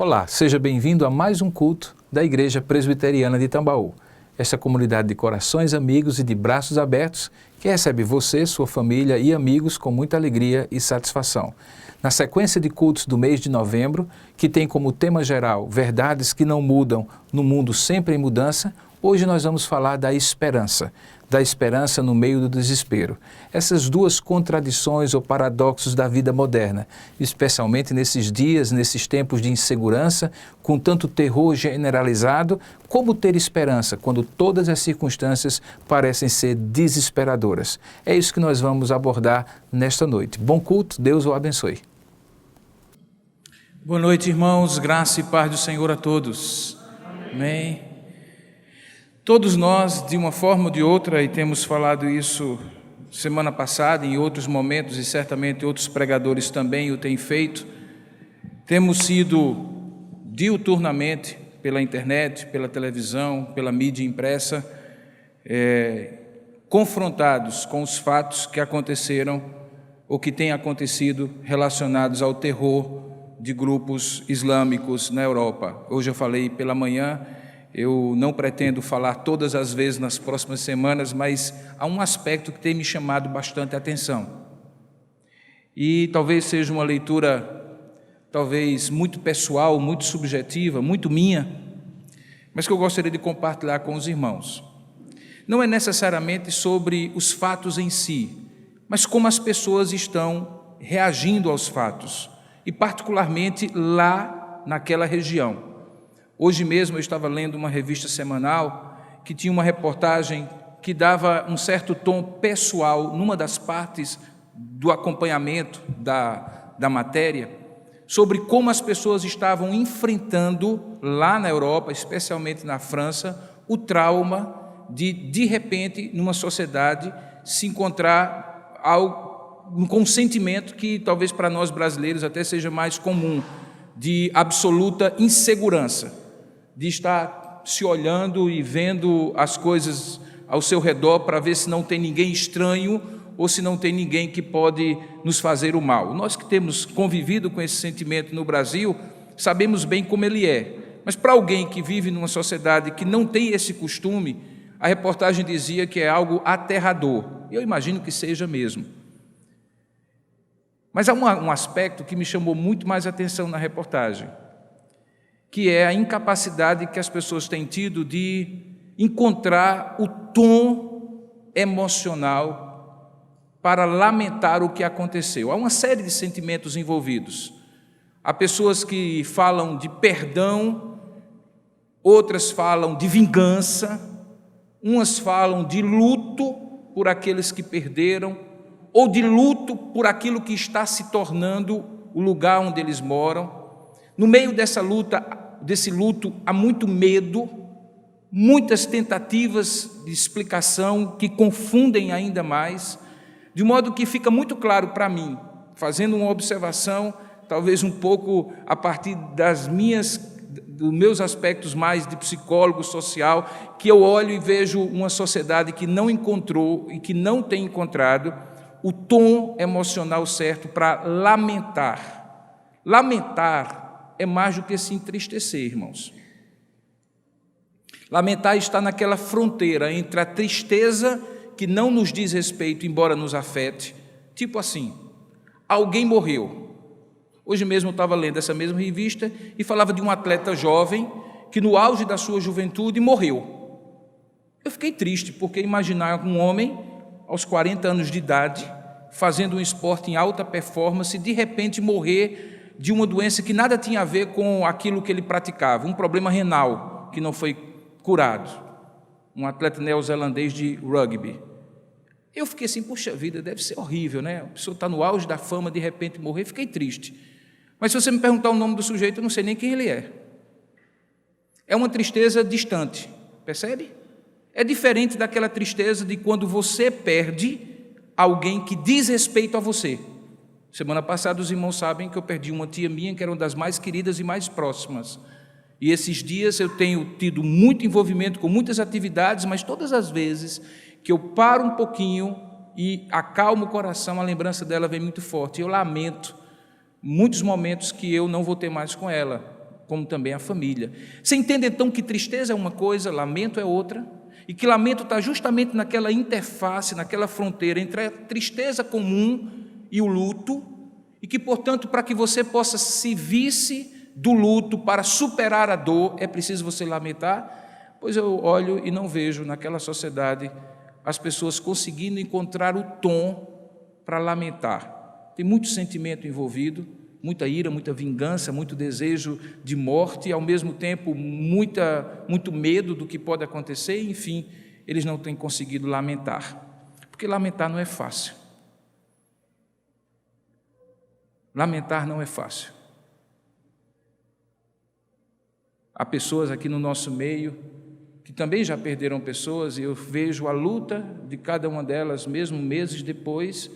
Olá, seja bem-vindo a mais um culto da Igreja Presbiteriana de Tambaú. Esta comunidade de corações amigos e de braços abertos que recebe você, sua família e amigos com muita alegria e satisfação. Na sequência de cultos do mês de novembro, que tem como tema geral verdades que não mudam no mundo sempre em mudança, hoje nós vamos falar da esperança no meio do desespero. Essas duas contradições ou paradoxos da vida moderna, especialmente nesses dias, nesses tempos de insegurança, com tanto terror generalizado, como ter esperança quando todas as circunstâncias parecem ser desesperadoras. É isso que nós vamos abordar nesta noite. Bom culto, Deus o abençoe. Boa noite, irmãos, graça e paz do Senhor a todos. Amém. Todos nós, de uma forma ou de outra, e temos falado isso semana passada, em outros momentos, e certamente outros pregadores também o têm feito, temos sido diuturnamente, pela internet, pela televisão, pela mídia impressa, confrontados com os fatos que aconteceram ou que têm acontecido relacionados ao terror de grupos islâmicos na Europa. Hoje eu falei pela manhã. Eu não pretendo falar todas as vezes nas próximas semanas, mas há um aspecto que tem me chamado bastante atenção. E talvez seja uma leitura, talvez muito pessoal, muito subjetiva, muito minha, mas que eu gostaria de compartilhar com os irmãos. Não é necessariamente sobre os fatos em si, mas como as pessoas estão reagindo aos fatos, e particularmente lá naquela região. Hoje mesmo eu estava lendo uma revista semanal que tinha uma reportagem que dava um certo tom pessoal numa das partes do acompanhamento da matéria, sobre como as pessoas estavam enfrentando lá na Europa, especialmente na França, o trauma de repente, numa sociedade, se encontrar com um sentimento que talvez para nós brasileiros até seja mais comum, de absoluta insegurança, de estar se olhando e vendo as coisas ao seu redor para ver se não tem ninguém estranho ou se não tem ninguém que pode nos fazer o mal. Nós que temos convivido com esse sentimento no Brasil, sabemos bem como ele é. Mas para alguém que vive numa sociedade que não tem esse costume, a reportagem dizia que é algo aterrador. Eu imagino que seja mesmo. Mas há um aspecto que me chamou muito mais atenção na reportagem, que é a incapacidade que as pessoas têm tido de encontrar o tom emocional para lamentar o que aconteceu. Há uma série de sentimentos envolvidos. Há pessoas que falam de perdão, outras falam de vingança, umas falam de luto por aqueles que perderam, ou de luto por aquilo que está se tornando o lugar onde eles moram. No meio dessa luta, desse luto, há muito medo, muitas tentativas de explicação que confundem ainda mais, de modo que fica muito claro para mim, fazendo uma observação, talvez um pouco a partir dos meus aspectos mais de psicólogo social, que eu olho e vejo uma sociedade que não encontrou e que não tem encontrado o tom emocional certo para lamentar. Lamentar é mais do que se entristecer, irmãos. Lamentar está naquela fronteira entre a tristeza que não nos diz respeito, embora nos afete, tipo assim, alguém morreu. Hoje mesmo eu estava lendo essa mesma revista e falava de um atleta jovem que no auge da sua juventude morreu. Eu fiquei triste, porque imaginar um homem aos 40 anos de idade, fazendo um esporte em alta performance, de repente morrer de uma doença que nada tinha a ver com aquilo que ele praticava, um problema renal que não foi curado, um atleta neozelandês de rugby. Eu fiquei assim, puxa vida, deve ser horrível, né? A pessoa está no auge da fama, de repente morrer, fiquei triste. Mas se você me perguntar o nome do sujeito, eu não sei nem quem ele é. É uma tristeza distante, percebe? É diferente daquela tristeza de quando você perde alguém que diz respeito a você. Semana passada os irmãos sabem que eu perdi uma tia minha, que era uma das mais queridas e mais próximas. E esses dias eu tenho tido muito envolvimento com muitas atividades, mas todas as vezes que eu paro um pouquinho e acalmo o coração, a lembrança dela vem muito forte. Eu lamento muitos momentos que eu não vou ter mais com ela, como também a família. Você entende então que tristeza é uma coisa, lamento é outra? E que lamento está justamente naquela interface, naquela fronteira entre a tristeza comum e o luto, e que, portanto, para que você possa se vir-se do luto para superar a dor, é preciso você lamentar? Pois eu olho e não vejo naquela sociedade as pessoas conseguindo encontrar o tom para lamentar. Tem muito sentimento envolvido, muita ira, muita vingança, muito desejo de morte e, ao mesmo tempo, muito medo do que pode acontecer, e, enfim, eles não têm conseguido lamentar, porque lamentar não é fácil. Lamentar não é fácil. Há pessoas aqui no nosso meio que também já perderam pessoas, e eu vejo a luta de cada uma delas, mesmo meses depois,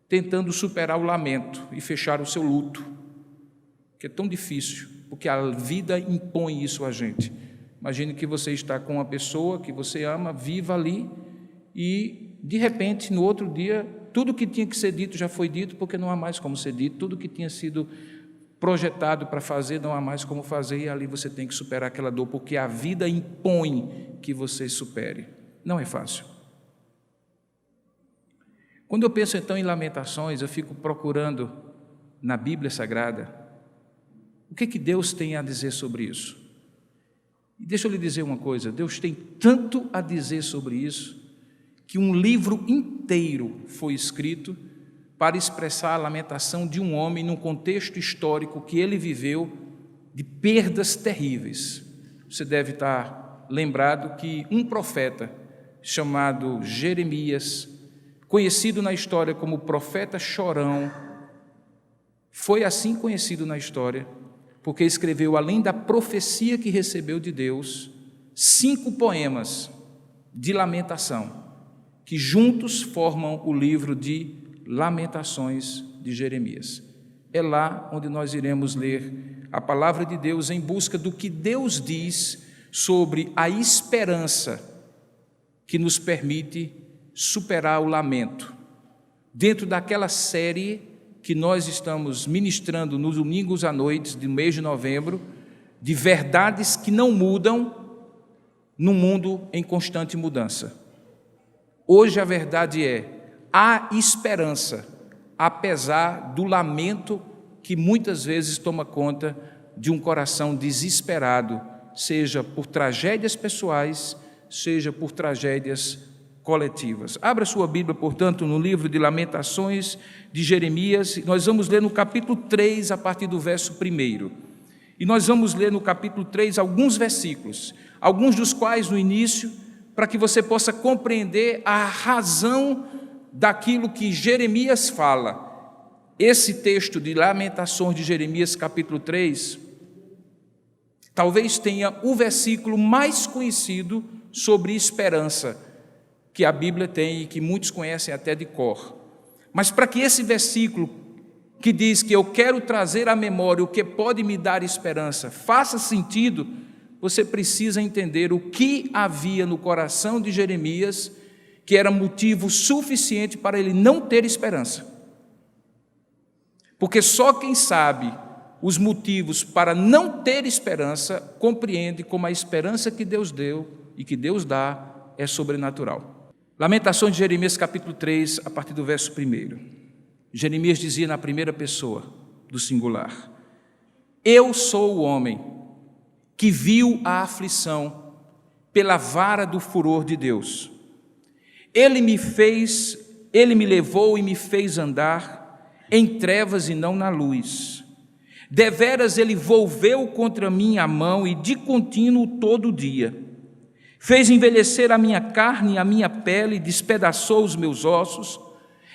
tentando superar o lamento e fechar o seu luto, que é tão difícil, porque a vida impõe isso a gente. Imagine que você está com uma pessoa que você ama, viva ali, e de repente, no outro dia, tudo que tinha que ser dito já foi dito, porque não há mais como ser dito, tudo que tinha sido projetado para fazer, não há mais como fazer, e ali você tem que superar aquela dor, porque a vida impõe que você supere. Não é fácil. Quando eu penso então em Lamentações, eu fico procurando na Bíblia Sagrada o que Deus tem a dizer sobre isso. E deixa eu lhe dizer uma coisa, Deus tem tanto a dizer sobre isso, que um livro inteiro foi escrito para expressar a lamentação de um homem num contexto histórico que ele viveu de perdas terríveis. Você deve estar lembrado que um profeta chamado Jeremias, conhecido na história como profeta chorão, foi assim conhecido na história, porque escreveu, além da profecia que recebeu de Deus, 5 poemas de lamentação, que juntos formam o livro de Lamentações de Jeremias. É lá onde nós iremos ler a palavra de Deus em busca do que Deus diz sobre a esperança que nos permite superar o lamento. Dentro daquela série que nós estamos ministrando nos domingos à noite do mês de novembro, de verdades que não mudam num mundo em constante mudança. Hoje a verdade é, há esperança, apesar do lamento que muitas vezes toma conta de um coração desesperado, seja por tragédias pessoais, seja por tragédias coletivas. Abra sua Bíblia, portanto, no livro de Lamentações de Jeremias, nós vamos ler no capítulo 3, a partir do verso 1. E nós vamos ler no capítulo 3 alguns versículos, alguns dos quais no início, para que você possa compreender a razão daquilo que Jeremias fala. Esse texto de Lamentações de Jeremias, capítulo 3, talvez tenha o versículo mais conhecido sobre esperança que a Bíblia tem e que muitos conhecem até de cor. Mas para que esse versículo que diz que eu quero trazer à memória o que pode me dar esperança faça sentido, você precisa entender o que havia no coração de Jeremias que era motivo suficiente para ele não ter esperança. Porque só quem sabe os motivos para não ter esperança compreende como a esperança que Deus deu e que Deus dá é sobrenatural. Lamentações de Jeremias capítulo 3, a partir do verso 1. Jeremias dizia na primeira pessoa do singular: eu sou o homem que viu a aflição pela vara do furor de Deus. Ele me levou e me fez andar em trevas e não na luz. Deveras ele volveu contra mim a mão e de contínuo todo o dia. Fez envelhecer a minha carne e a minha pele, despedaçou os meus ossos,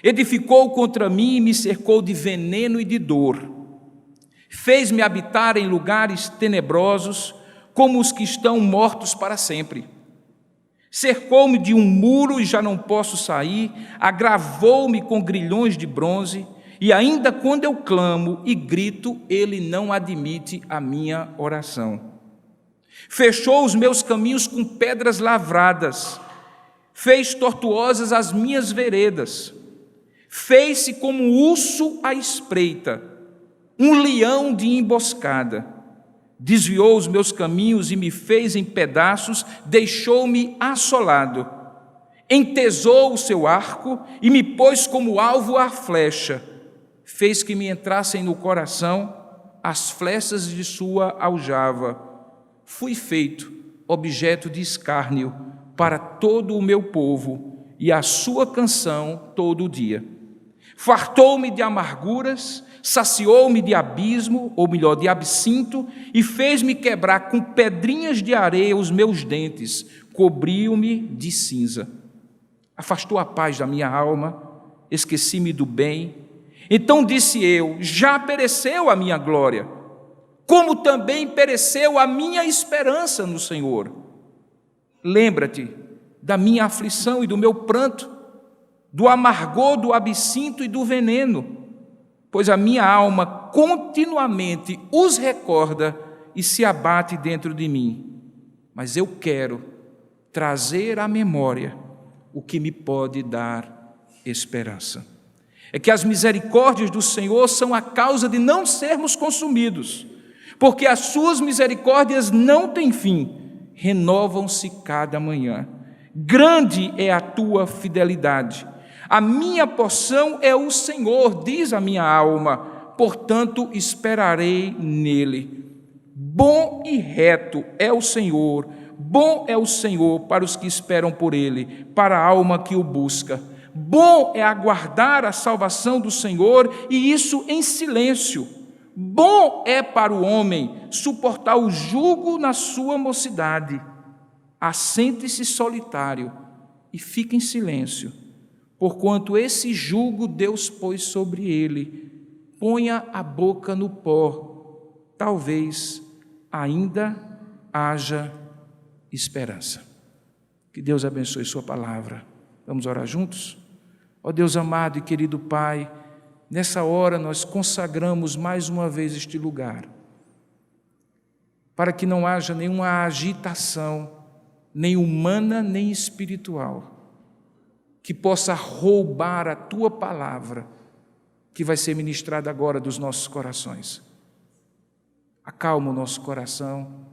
edificou contra mim e me cercou de veneno e de dor. Fez-me habitar em lugares tenebrosos, como os que estão mortos para sempre. Cercou-me de um muro e já não posso sair, agravou-me com grilhões de bronze, e ainda quando eu clamo e grito, ele não admite a minha oração. Fechou os meus caminhos com pedras lavradas, fez tortuosas as minhas veredas, fez-se como um urso à espreita, um leão de emboscada. desviou os meus caminhos e me fez em pedaços, deixou-me assolado. Entesou o seu arco e me pôs como alvo a flecha. Fez que me entrassem no coração as flechas de sua aljava. Fui feito objeto de escárnio para todo o meu povo e a sua canção todo o dia. Fartou-me de amarguras, saciou-me de abismo, ou melhor, de absinto, e fez-me quebrar com pedrinhas de areia os meus dentes, cobriu-me de cinza. Afastou a paz da minha alma, esqueci-me do bem. Então disse eu: já pereceu a minha glória, como também pereceu a minha esperança no Senhor. Lembra-te da minha aflição e do meu pranto, do amargor, do absinto e do veneno, pois a minha alma continuamente os recorda e se abate dentro de mim. Mas eu quero trazer à memória o que me pode dar esperança. É que as misericórdias do Senhor são a causa de não sermos consumidos, porque as suas misericórdias não têm fim, renovam-se cada manhã. Grande é a tua fidelidade. A minha porção é o Senhor, diz a minha alma, portanto esperarei nele. Bom e reto é o Senhor, bom é o Senhor para os que esperam por ele, para a alma que o busca. Bom é aguardar a salvação do Senhor, e isso em silêncio. Bom é para o homem suportar o jugo na sua mocidade. Assente-se solitário e fique em silêncio, porquanto esse jugo Deus pôs sobre ele. Ponha a boca no pó, talvez ainda haja esperança. Que Deus abençoe sua palavra. Vamos orar juntos? Ó Deus amado e querido Pai, nessa hora nós consagramos mais uma vez este lugar, para que não haja nenhuma agitação, nem humana, nem espiritual, que possa roubar a Tua palavra, que vai ser ministrada agora dos nossos corações. Acalma o nosso coração,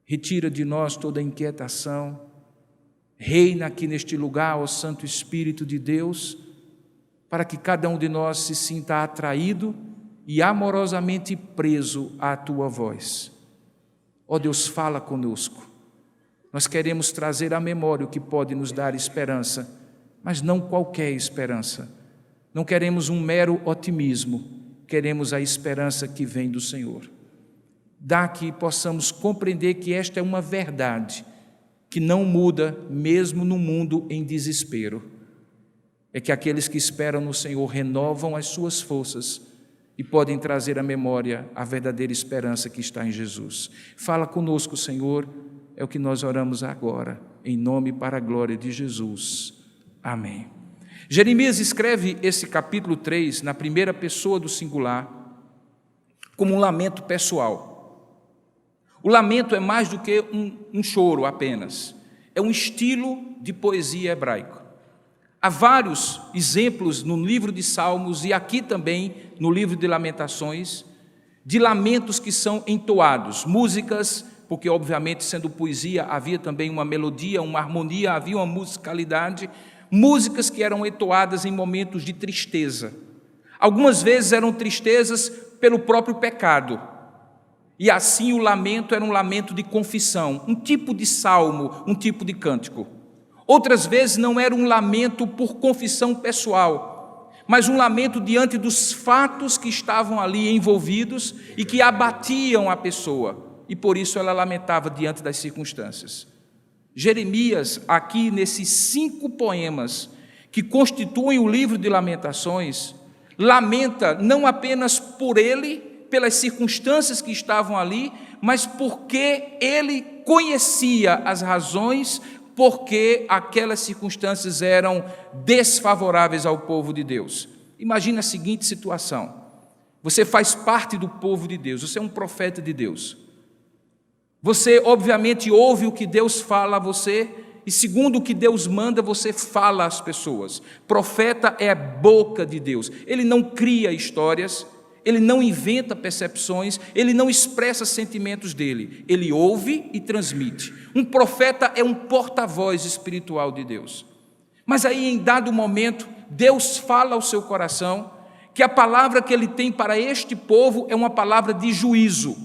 retira de nós toda inquietação, reina aqui neste lugar, ó Santo Espírito de Deus, para que cada um de nós se sinta atraído e amorosamente preso à Tua voz. Ó Deus, fala conosco. Nós queremos trazer à memória o que pode nos dar esperança, mas não qualquer esperança. Não queremos um mero otimismo, queremos a esperança que vem do Senhor. Dá que possamos compreender que esta é uma verdade que não muda mesmo no mundo em desespero. É que aqueles que esperam no Senhor renovam as suas forças e podem trazer à memória a verdadeira esperança que está em Jesus. Fala conosco, Senhor, é o que nós oramos agora, em nome e para a glória de Jesus. Amém. Jeremias escreve esse capítulo 3 na primeira pessoa do singular, como um lamento pessoal. O lamento é mais do que um choro apenas, é um estilo de poesia hebraico. Há vários exemplos no livro de Salmos e aqui também no livro de Lamentações, de lamentos que são entoados, músicas, porque obviamente sendo poesia havia também uma melodia, uma harmonia, havia uma musicalidade, músicas que eram entoadas em momentos de tristeza. Algumas vezes eram tristezas pelo próprio pecado, e assim o lamento era um lamento de confissão, um tipo de salmo, um tipo de cântico. Outras vezes não era um lamento por confissão pessoal, mas um lamento diante dos fatos que estavam ali envolvidos e que abatiam a pessoa, e por isso ela lamentava diante das circunstâncias. Jeremias, aqui nesses 5 poemas que constituem o livro de Lamentações, lamenta não apenas por ele, pelas circunstâncias que estavam ali, mas porque ele conhecia as razões porque aquelas circunstâncias eram desfavoráveis ao povo de Deus. Imagina a seguinte situação: você faz parte do povo de Deus, você é um profeta de Deus. Você, obviamente, ouve o que Deus fala a você e, segundo o que Deus manda, você fala às pessoas. Profeta é a boca de Deus. Ele não cria histórias, ele não inventa percepções, ele não expressa sentimentos dele, ele ouve e transmite. Um profeta é um porta-voz espiritual de Deus. Mas aí, em dado momento, Deus fala ao seu coração que a palavra que ele tem para este povo é uma palavra de juízo,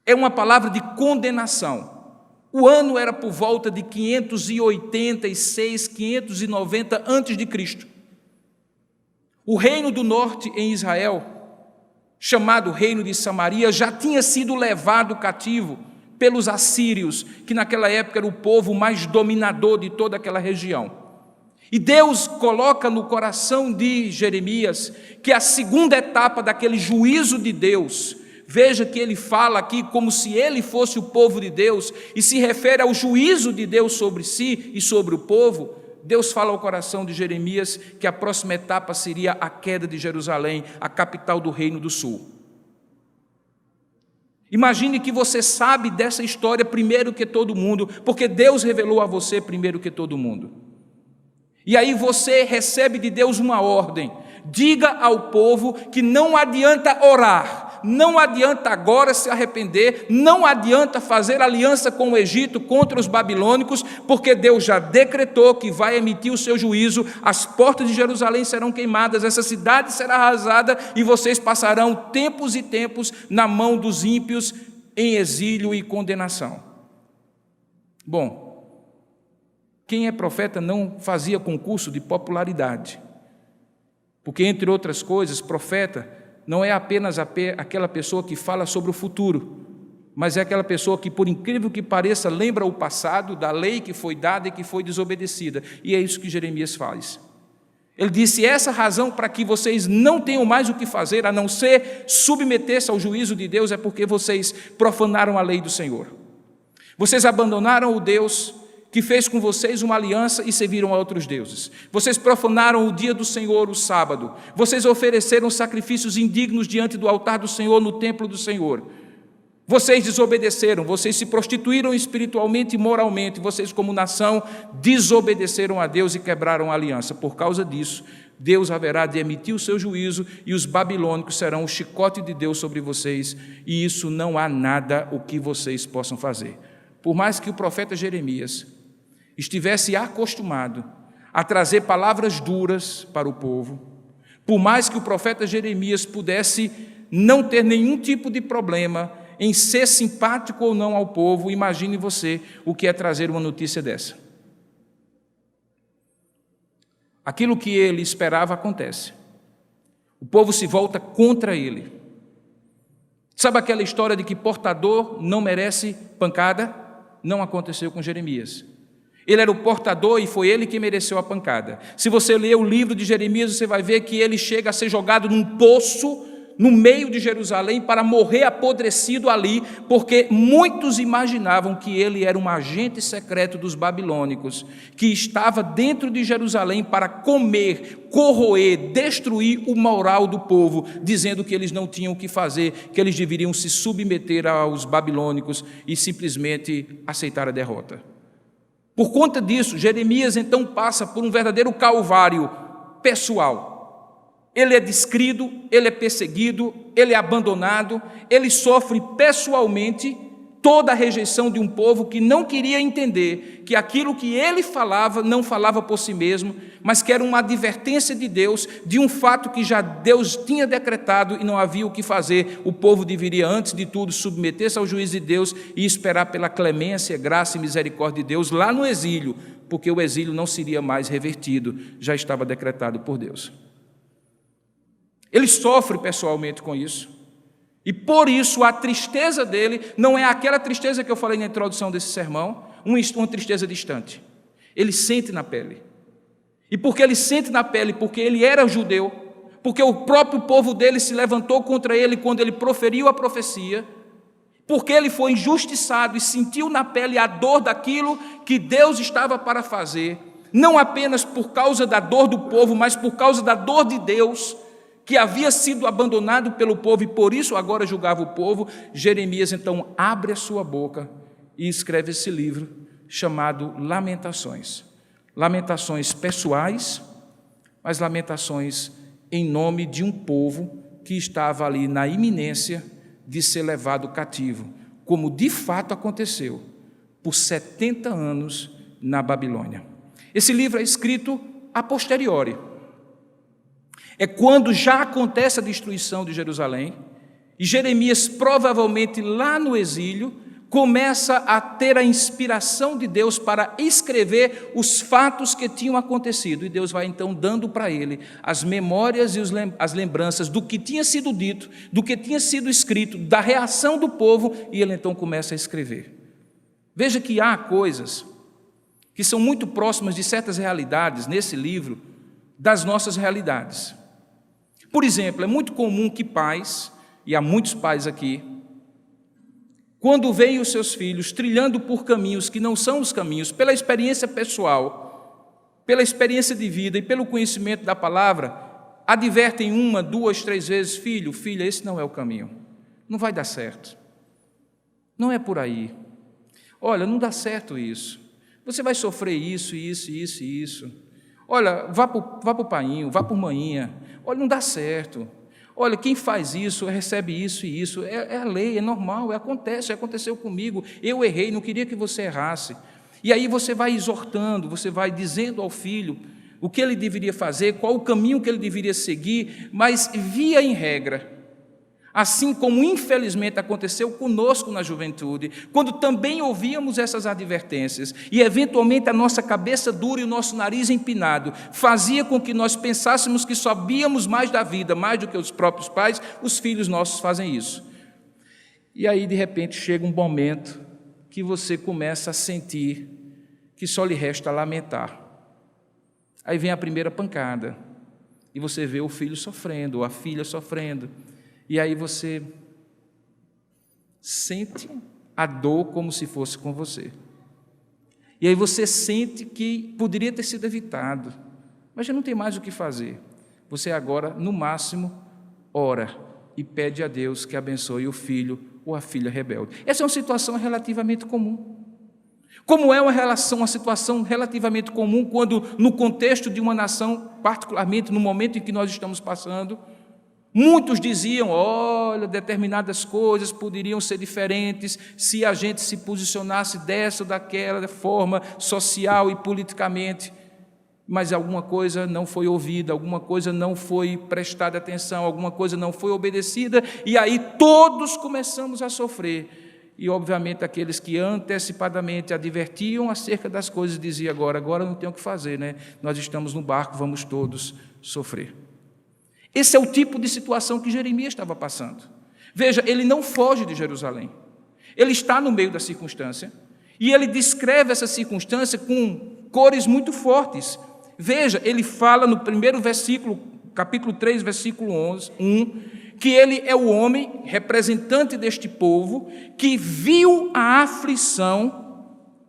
é uma palavra de condenação. O ano era por volta de 586, 590 a.C. O reino do norte em Israel, chamado reino de Samaria, já tinha sido levado cativo pelos assírios, que naquela época era o povo mais dominador de toda aquela região. E Deus coloca no coração de Jeremias que a segunda etapa daquele juízo de Deus, veja que ele fala aqui como se ele fosse o povo de Deus e se refere ao juízo de Deus sobre si e sobre o povo. Deus fala ao coração de Jeremias que a próxima etapa seria a queda de Jerusalém, a capital do Reino do Sul. Imagine que você sabe dessa história primeiro que todo mundo, porque Deus revelou a você primeiro que todo mundo. E aí você recebe de Deus uma ordem: diga ao povo que não adianta orar, não adianta agora se arrepender, não adianta fazer aliança com o Egito contra os babilônicos, porque Deus já decretou que vai emitir o seu juízo, as portas de Jerusalém serão queimadas, essa cidade será arrasada e vocês passarão tempos e tempos na mão dos ímpios em exílio e condenação. Bom, quem é profeta não fazia concurso de popularidade, porque, entre outras coisas, profeta não é apenas aquela pessoa que fala sobre o futuro, mas é aquela pessoa que, por incrível que pareça, lembra o passado, da lei que foi dada e que foi desobedecida. E é isso que Jeremias faz. Ele disse: essa razão para que vocês não tenham mais o que fazer, a não ser submeter-se ao juízo de Deus, é porque vocês profanaram a lei do Senhor. Vocês abandonaram o Deus que fez com vocês uma aliança e serviram a outros deuses. Vocês profanaram o dia do Senhor, o sábado. Vocês ofereceram sacrifícios indignos diante do altar do Senhor, no templo do Senhor. Vocês desobedeceram, vocês se prostituíram espiritualmente e moralmente. Vocês, como nação, desobedeceram a Deus e quebraram a aliança. Por causa disso, Deus haverá de emitir o seu juízo e os babilônicos serão o chicote de Deus sobre vocês. E isso não há nada o que vocês possam fazer. Por mais que o profeta Jeremias estivesse acostumado a trazer palavras duras para o povo, por mais que o profeta Jeremias pudesse não ter nenhum tipo de problema em ser simpático ou não ao povo, imagine você o que é trazer uma notícia dessa. Aquilo que ele esperava acontece. O povo se volta contra ele. Sabe aquela história de que portador não merece pancada? Não aconteceu com Jeremias. Ele era o portador e foi ele que mereceu a pancada. Se você ler o livro de Jeremias, você vai ver que ele chega a ser jogado num poço no meio de Jerusalém para morrer apodrecido ali, porque muitos imaginavam que ele era um agente secreto dos babilônicos, que estava dentro de Jerusalém para comer, corroer, destruir o moral do povo, dizendo que eles não tinham o que fazer, que eles deveriam se submeter aos babilônicos e simplesmente aceitar a derrota. Por conta disso, Jeremias então passa por um verdadeiro calvário pessoal. Ele é descrido, ele é perseguido, ele é abandonado, ele sofre pessoalmente toda a rejeição de um povo que não queria entender que aquilo que ele falava não falava por si mesmo, mas que era uma advertência de Deus de um fato que já Deus tinha decretado e não havia o que fazer. O povo deveria, antes de tudo, submeter-se ao juízo de Deus e esperar pela clemência, graça e misericórdia de Deus lá no exílio, porque o exílio não seria mais revertido, já estava decretado por Deus. Ele sofre pessoalmente com isso. E por isso a tristeza dele não é aquela tristeza que eu falei na introdução desse sermão, uma tristeza distante. Ele sente na pele. E porque ele sente na pele, porque ele era judeu, porque o próprio povo dele se levantou contra ele quando ele proferiu a profecia, porque ele foi injustiçado e sentiu na pele a dor daquilo que Deus estava para fazer, não apenas por causa da dor do povo, mas por causa da dor de Deus, que havia sido abandonado pelo povo e por isso agora julgava o povo. Jeremias então abre a sua boca e escreve esse livro chamado Lamentações. Lamentações pessoais, mas lamentações em nome de um povo que estava ali na iminência de ser levado cativo, como de fato aconteceu, por 70 anos na Babilônia. Esse livro é escrito a posteriori. É quando já acontece a destruição de Jerusalém, e Jeremias, provavelmente lá no exílio, começa a ter a inspiração de Deus para escrever os fatos que tinham acontecido. E Deus vai então dando para ele as memórias e as lembranças do que tinha sido dito, do que tinha sido escrito, da reação do povo, e ele então começa a escrever. Veja que há coisas que são muito próximas de certas realidades nesse livro, das nossas realidades. Por exemplo, é muito comum que pais, e há muitos pais aqui, quando veem os seus filhos trilhando por caminhos que não são os caminhos, pela experiência pessoal, pela experiência de vida e pelo conhecimento da palavra, advertem 1, 2, 3 vezes: filho, filha, esse não é o caminho, não vai dar certo, não é por aí, olha, não dá certo isso, você vai sofrer isso, isso, isso e isso, olha, vá para o painho, vá por manhinha, olha, não dá certo. Olha, quem faz isso, recebe isso e isso, é a lei, é normal, acontece, aconteceu comigo, eu errei, não queria que você errasse. E aí você vai exortando, você vai dizendo ao filho o que ele deveria fazer, qual o caminho que ele deveria seguir, mas via em regra. Assim como infelizmente aconteceu conosco na juventude, quando também ouvíamos essas advertências, e eventualmente a nossa cabeça dura e o nosso nariz empinado fazia com que nós pensássemos que sabíamos mais da vida, mais do que os próprios pais, os filhos nossos fazem isso. E aí de repente chega um momento que você começa a sentir que só lhe resta lamentar. Aí vem a primeira pancada, e você vê o filho sofrendo, ou a filha sofrendo, e aí você sente a dor como se fosse com você. E aí você sente que poderia ter sido evitado, mas já não tem mais o que fazer. Você agora, no máximo, ora e pede a Deus que abençoe o filho ou a filha rebelde. Essa é uma situação relativamente comum. Como é uma situação relativamente comum quando, no contexto de uma nação, particularmente no momento em que nós estamos passando, muitos diziam: olha, determinadas coisas poderiam ser diferentes se a gente se posicionasse dessa ou daquela forma, social e politicamente, mas alguma coisa não foi ouvida, alguma coisa não foi prestada atenção, alguma coisa não foi obedecida, e aí todos começamos a sofrer. E, obviamente, aqueles que antecipadamente advertiam acerca das coisas diziam: agora não tem o que fazer, né? Nós estamos no barco, vamos todos sofrer. Esse é o tipo de situação que Jeremias estava passando. Veja, ele não foge de Jerusalém. Ele está no meio da circunstância e ele descreve essa circunstância com cores muito fortes. Veja, ele fala no primeiro versículo, capítulo 3, versículo 1, que ele é o homem, representante deste povo, que viu a aflição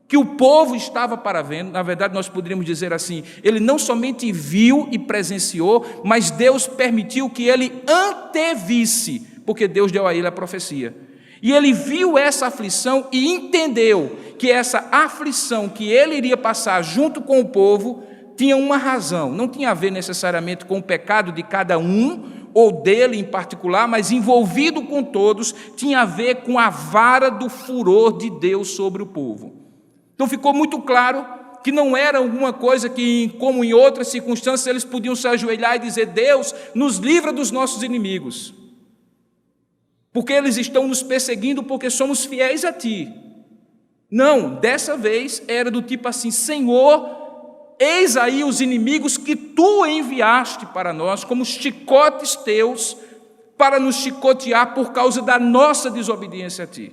que o povo estava paravendo. Na verdade, nós poderíamos dizer assim, ele não somente viu e presenciou, mas Deus permitiu que ele antevisse, porque Deus deu a ele a profecia. E ele viu essa aflição e entendeu que essa aflição que ele iria passar junto com o povo tinha uma razão, não tinha a ver necessariamente com o pecado de cada um, ou dele em particular, mas envolvido com todos, tinha a ver com a vara do furor de Deus sobre o povo. Então ficou muito claro que não era alguma coisa que, como em outras circunstâncias, eles podiam se ajoelhar e dizer: Deus, nos livra dos nossos inimigos, porque eles estão nos perseguindo porque somos fiéis a Ti. Não, dessa vez era do tipo assim: Senhor, eis aí os inimigos que Tu enviaste para nós como chicotes Teus para nos chicotear por causa da nossa desobediência a Ti.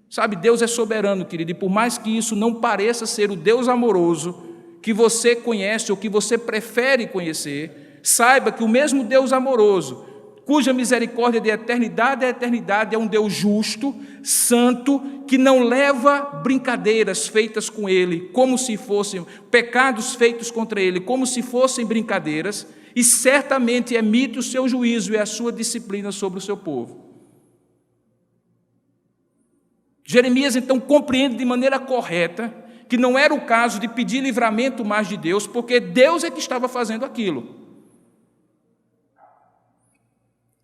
Sabe, Deus é soberano, querido, e por mais que isso não pareça ser o Deus amoroso que você conhece ou que você prefere conhecer, saiba que o mesmo Deus amoroso, cuja misericórdia de eternidade a eternidade, é um Deus justo, santo, que não leva brincadeiras feitas com Ele, como se fossem pecados feitos contra Ele, como se fossem brincadeiras, e certamente emite o seu juízo e a sua disciplina sobre o seu povo. Jeremias, então, compreende de maneira correta que não era o caso de pedir livramento mais de Deus, porque Deus é que estava fazendo aquilo.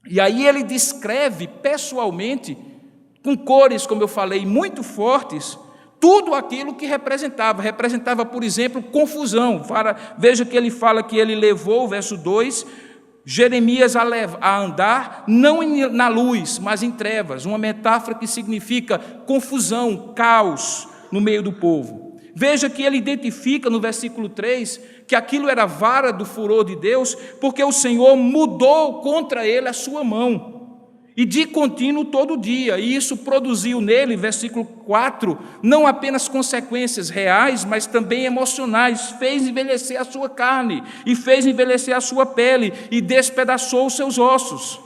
E aí ele descreve pessoalmente, com cores, como eu falei, muito fortes, tudo aquilo que representava. Representava, por exemplo, confusão. Veja que ele fala que ele levou, verso 2, Jeremias a andar não na luz, mas em trevas. Uma metáfora que significa confusão, caos no meio do povo. Veja que ele identifica no versículo 3 que aquilo era vara do furor de Deus, porque o Senhor mudou contra ele a sua mão. E de contínuo todo dia, e isso produziu nele, versículo 4, não apenas consequências reais, mas também emocionais, fez envelhecer a sua carne, e fez envelhecer a sua pele, e despedaçou os seus ossos.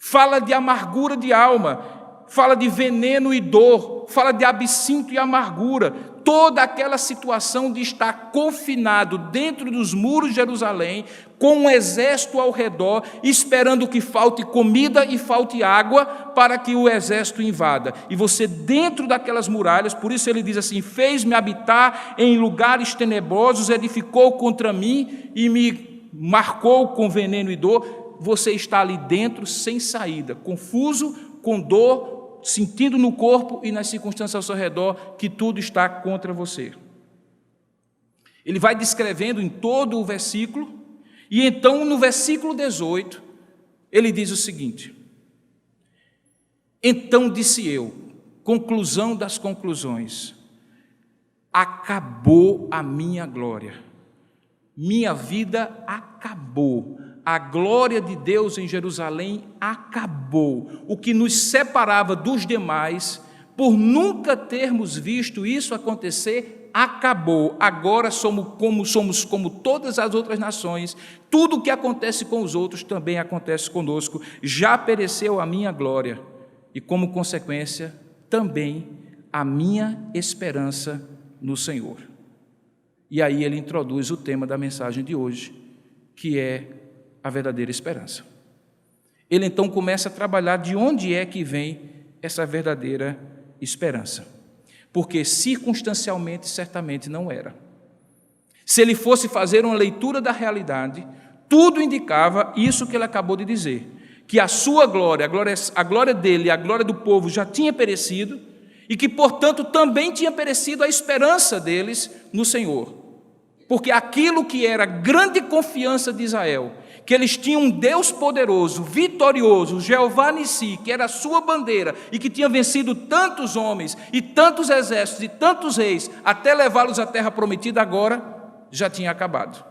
Fala de amargura de alma, fala de veneno e dor, fala de absinto e amargura, toda aquela situação de estar confinado dentro dos muros de Jerusalém, com um exército ao redor, esperando que falte comida e falte água para que o exército invada. E você dentro daquelas muralhas, por isso ele diz assim, fez-me habitar em lugares tenebrosos, edificou contra mim e me marcou com veneno e dor. Você está ali dentro sem saída, confuso, com dor, sentindo no corpo e nas circunstâncias ao seu redor que tudo está contra você. Ele vai descrevendo em todo o versículo, e então no versículo 18, ele diz o seguinte: então disse eu, conclusão das conclusões, acabou a minha glória, minha vida acabou. A glória de Deus em Jerusalém acabou. O que nos separava dos demais, por nunca termos visto isso acontecer, acabou. Agora somos como todas as outras nações. Tudo o que acontece com os outros também acontece conosco. Já pereceu a minha glória e, como consequência, também a minha esperança no Senhor. E aí ele introduz o tema da mensagem de hoje, que é a verdadeira esperança. Ele então começa a trabalhar de onde é que vem essa verdadeira esperança. Porque circunstancialmente, certamente não era. Se ele fosse fazer uma leitura da realidade, tudo indicava isso que ele acabou de dizer, que a sua glória, a glória dele e a glória do povo já tinha perecido, e que, portanto, também tinha perecido a esperança deles no Senhor. Porque aquilo que era a grande confiança de Israel, que eles tinham um Deus poderoso, vitorioso, Jeová Nissi, que era a sua bandeira e que tinha vencido tantos homens e tantos exércitos e tantos reis, até levá-los à terra prometida, agora já tinha acabado.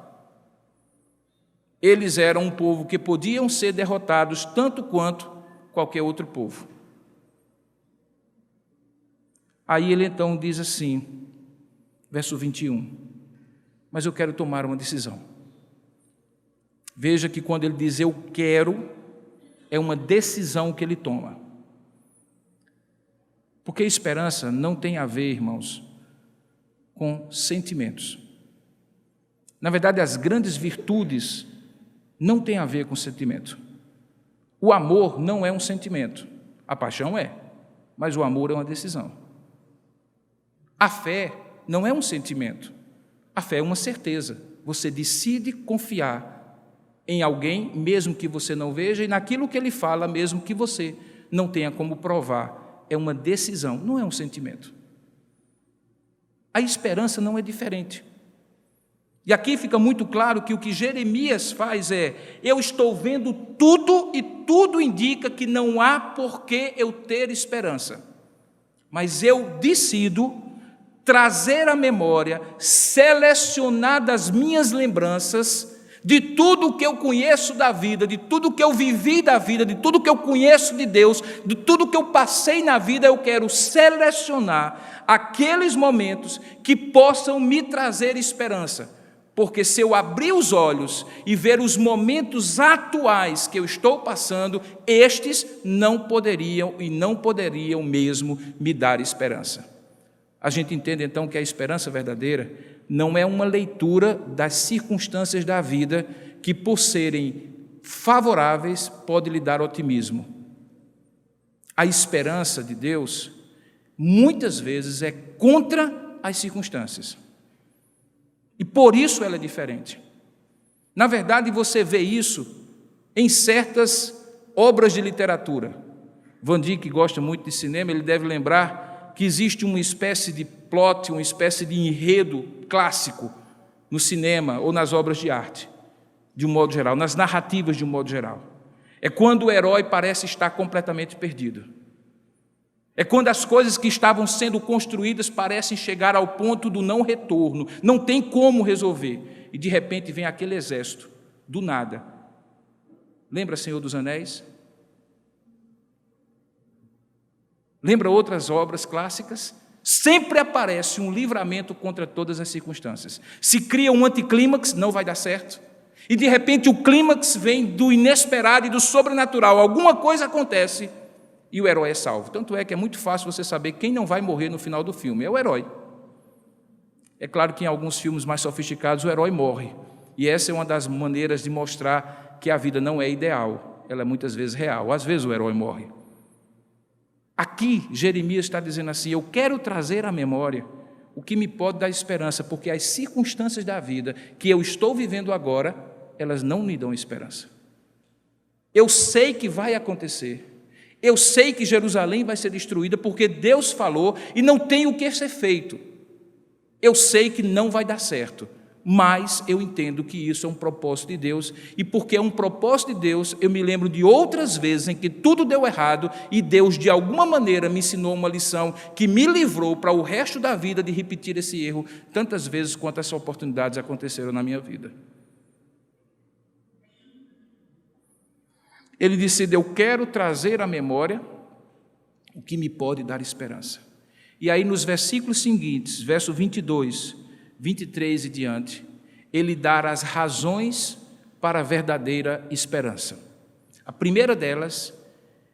Eles eram um povo que podiam ser derrotados tanto quanto qualquer outro povo. Aí ele então diz assim, verso 21, mas eu quero tomar uma decisão. Veja que quando ele diz eu quero, é uma decisão que ele toma. Porque esperança não tem a ver, irmãos, com sentimentos. Na verdade, as grandes virtudes não têm a ver com sentimento. O amor não é um sentimento. A paixão é, mas o amor é uma decisão. A fé não é um sentimento. A fé é uma certeza. Você decide confiar em alguém, mesmo que você não veja, e naquilo que ele fala, mesmo que você não tenha como provar. É uma decisão, não é um sentimento. A esperança não é diferente. E aqui fica muito claro que o que Jeremias faz é, eu estou vendo tudo e tudo indica que não há por que eu ter esperança. Mas eu decido trazer à memória, selecionar das minhas lembranças, de tudo o que eu conheço da vida, de tudo o que eu vivi da vida, de tudo o que eu conheço de Deus, de tudo o que eu passei na vida, eu quero selecionar aqueles momentos que possam me trazer esperança. Porque se eu abrir os olhos e ver os momentos atuais que eu estou passando, estes não poderiam e não poderiam mesmo me dar esperança. A gente entende então que a esperança verdadeira não é uma leitura das circunstâncias da vida que, por serem favoráveis, pode lhe dar otimismo. A esperança de Deus, muitas vezes, é contra as circunstâncias. E por isso ela é diferente. Na verdade, você vê isso em certas obras de literatura. Van Dijk, que gosta muito de cinema, ele deve lembrar que existe uma espécie de plot, uma espécie de enredo clássico no cinema ou nas obras de arte, de um modo geral, nas narrativas de um modo geral. É quando o herói parece estar completamente perdido. É quando as coisas que estavam sendo construídas parecem chegar ao ponto do não retorno, não tem como resolver. E de repente vem aquele exército, do nada. Lembra Senhor dos Anéis? Lembra outras obras clássicas? Sempre aparece um livramento contra todas as circunstâncias. Se cria um anticlímax, não vai dar certo. E de repente o clímax vem do inesperado e do sobrenatural. Alguma coisa acontece e o herói é salvo. Tanto é que é muito fácil você saber quem não vai morrer no final do filme. É o herói. É claro que em alguns filmes mais sofisticados o herói morre. E essa é uma das maneiras de mostrar que a vida não é ideal. Ela é muitas vezes real. Às vezes o herói morre. Aqui, Jeremias está dizendo assim, eu quero trazer à memória o que me pode dar esperança, porque as circunstâncias da vida que eu estou vivendo agora, elas não me dão esperança. Eu sei que vai acontecer, eu sei que Jerusalém vai ser destruída, porque Deus falou e não tem o que ser feito. Eu sei que não vai dar certo, mas eu entendo que isso é um propósito de Deus, e porque é um propósito de Deus, eu me lembro de outras vezes em que tudo deu errado, e Deus de alguma maneira me ensinou uma lição que me livrou para o resto da vida de repetir esse erro, tantas vezes quanto essas oportunidades aconteceram na minha vida. Ele disse, eu quero trazer à memória o que me pode dar esperança. E aí nos versículos seguintes, verso 22, 23 e diante, ele dá as razões para a verdadeira esperança. A primeira delas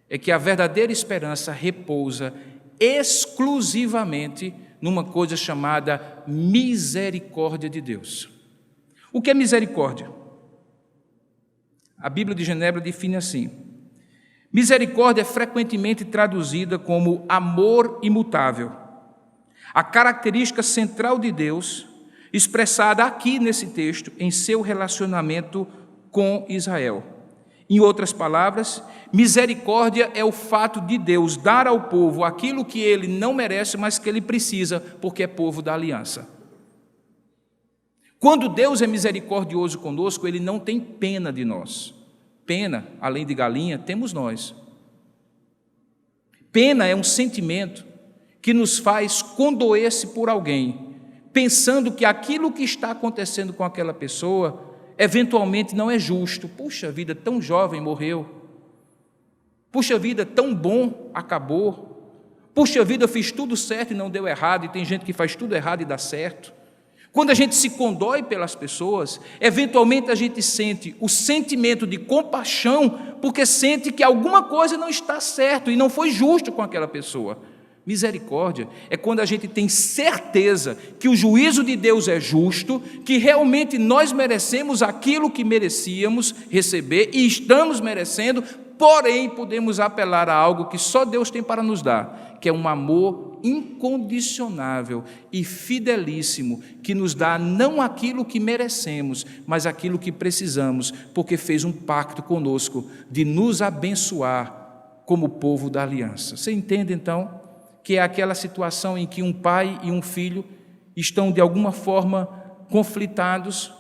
é que a verdadeira esperança repousa exclusivamente numa coisa chamada misericórdia de Deus. O que é misericórdia? A Bíblia de Genebra define assim: misericórdia é frequentemente traduzida como amor imutável. A característica central de Deus, expressada aqui nesse texto, em seu relacionamento com Israel. Em outras palavras, misericórdia é o fato de Deus dar ao povo aquilo que ele não merece, mas que ele precisa, porque é povo da aliança. Quando Deus é misericordioso conosco, ele não tem pena de nós. Pena, além de galinha, temos nós. Pena é um sentimento que nos faz condoer-se por alguém, pensando que aquilo que está acontecendo com aquela pessoa, eventualmente não é justo. Puxa vida, tão jovem morreu. Puxa vida, tão bom acabou. Puxa vida, eu fiz tudo certo e não deu errado, e tem gente que faz tudo errado e dá certo. Quando a gente se condói pelas pessoas, eventualmente a gente sente o sentimento de compaixão, porque sente que alguma coisa não está certo e não foi justo com aquela pessoa. Misericórdia é quando a gente tem certeza que o juízo de Deus é justo, que realmente nós merecemos aquilo que merecíamos receber e estamos merecendo, porém podemos apelar a algo que só Deus tem para nos dar, que é um amor incondicionável e fidelíssimo, que nos dá não aquilo que merecemos, mas aquilo que precisamos, porque fez um pacto conosco de nos abençoar como povo da aliança. Você entende então que é aquela situação em que um pai e um filho estão de alguma forma conflitados,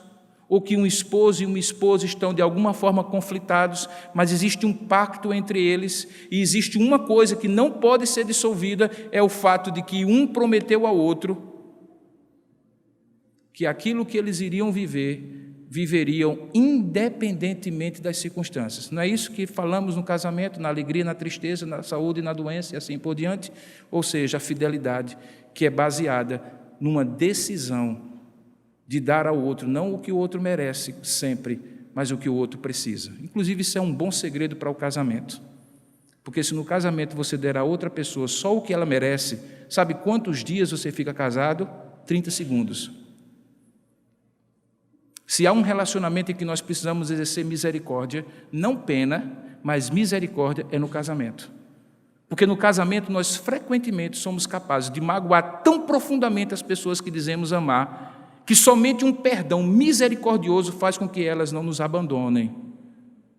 ou que um esposo e uma esposa estão de alguma forma conflitados, mas existe um pacto entre eles, e existe uma coisa que não pode ser dissolvida, é o fato de que um prometeu ao outro que aquilo que eles iriam viver, viveriam independentemente das circunstâncias. Não é isso que falamos no casamento, na alegria, na tristeza, na saúde e na doença, e assim por diante? Ou seja, a fidelidade que é baseada numa decisão de dar ao outro, não o que o outro merece sempre, mas o que o outro precisa. Inclusive, isso é um bom segredo para o casamento. Porque se no casamento você der a outra pessoa só o que ela merece, sabe quantos dias você fica casado? 30 segundos. Se há um relacionamento em que nós precisamos exercer misericórdia, não pena, mas misericórdia é no casamento. Porque no casamento nós frequentemente somos capazes de magoar tão profundamente as pessoas que dizemos amar, que somente um perdão misericordioso faz com que elas não nos abandonem.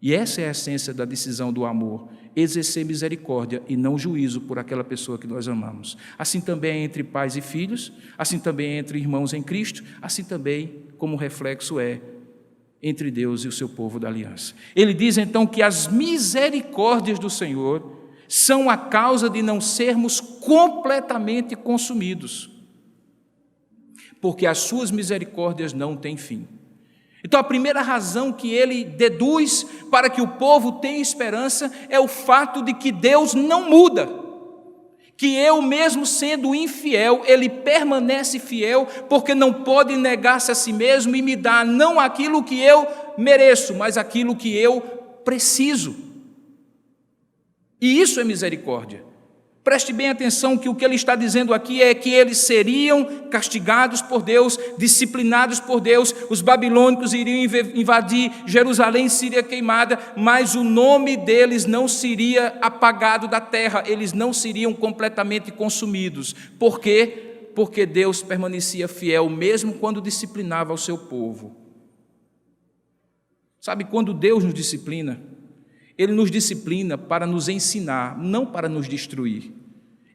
E essa é a essência da decisão do amor, exercer misericórdia e não juízo por aquela pessoa que nós amamos. Assim também é entre pais e filhos, assim também é entre irmãos em Cristo, assim também, como reflexo, é entre Deus e o seu povo da aliança. Ele diz então que as misericórdias do Senhor são a causa de não sermos completamente consumidos, porque as suas misericórdias não têm fim. Então, a primeira razão que ele deduz para que o povo tenha esperança é o fato de que Deus não muda, que eu mesmo sendo infiel, ele permanece fiel, porque não pode negar-se a si mesmo e me dar não aquilo que eu mereço, mas aquilo que eu preciso. E isso é misericórdia. Preste bem atenção que o que ele está dizendo aqui é que eles seriam castigados por Deus, disciplinados por Deus, os babilônicos iriam invadir Jerusalém, seria queimada, mas o nome deles não seria apagado da terra, eles não seriam completamente consumidos. Por quê? Porque Deus permanecia fiel mesmo quando disciplinava o seu povo. Sabe, quando Deus nos disciplina, Ele nos disciplina para nos ensinar, não para nos destruir.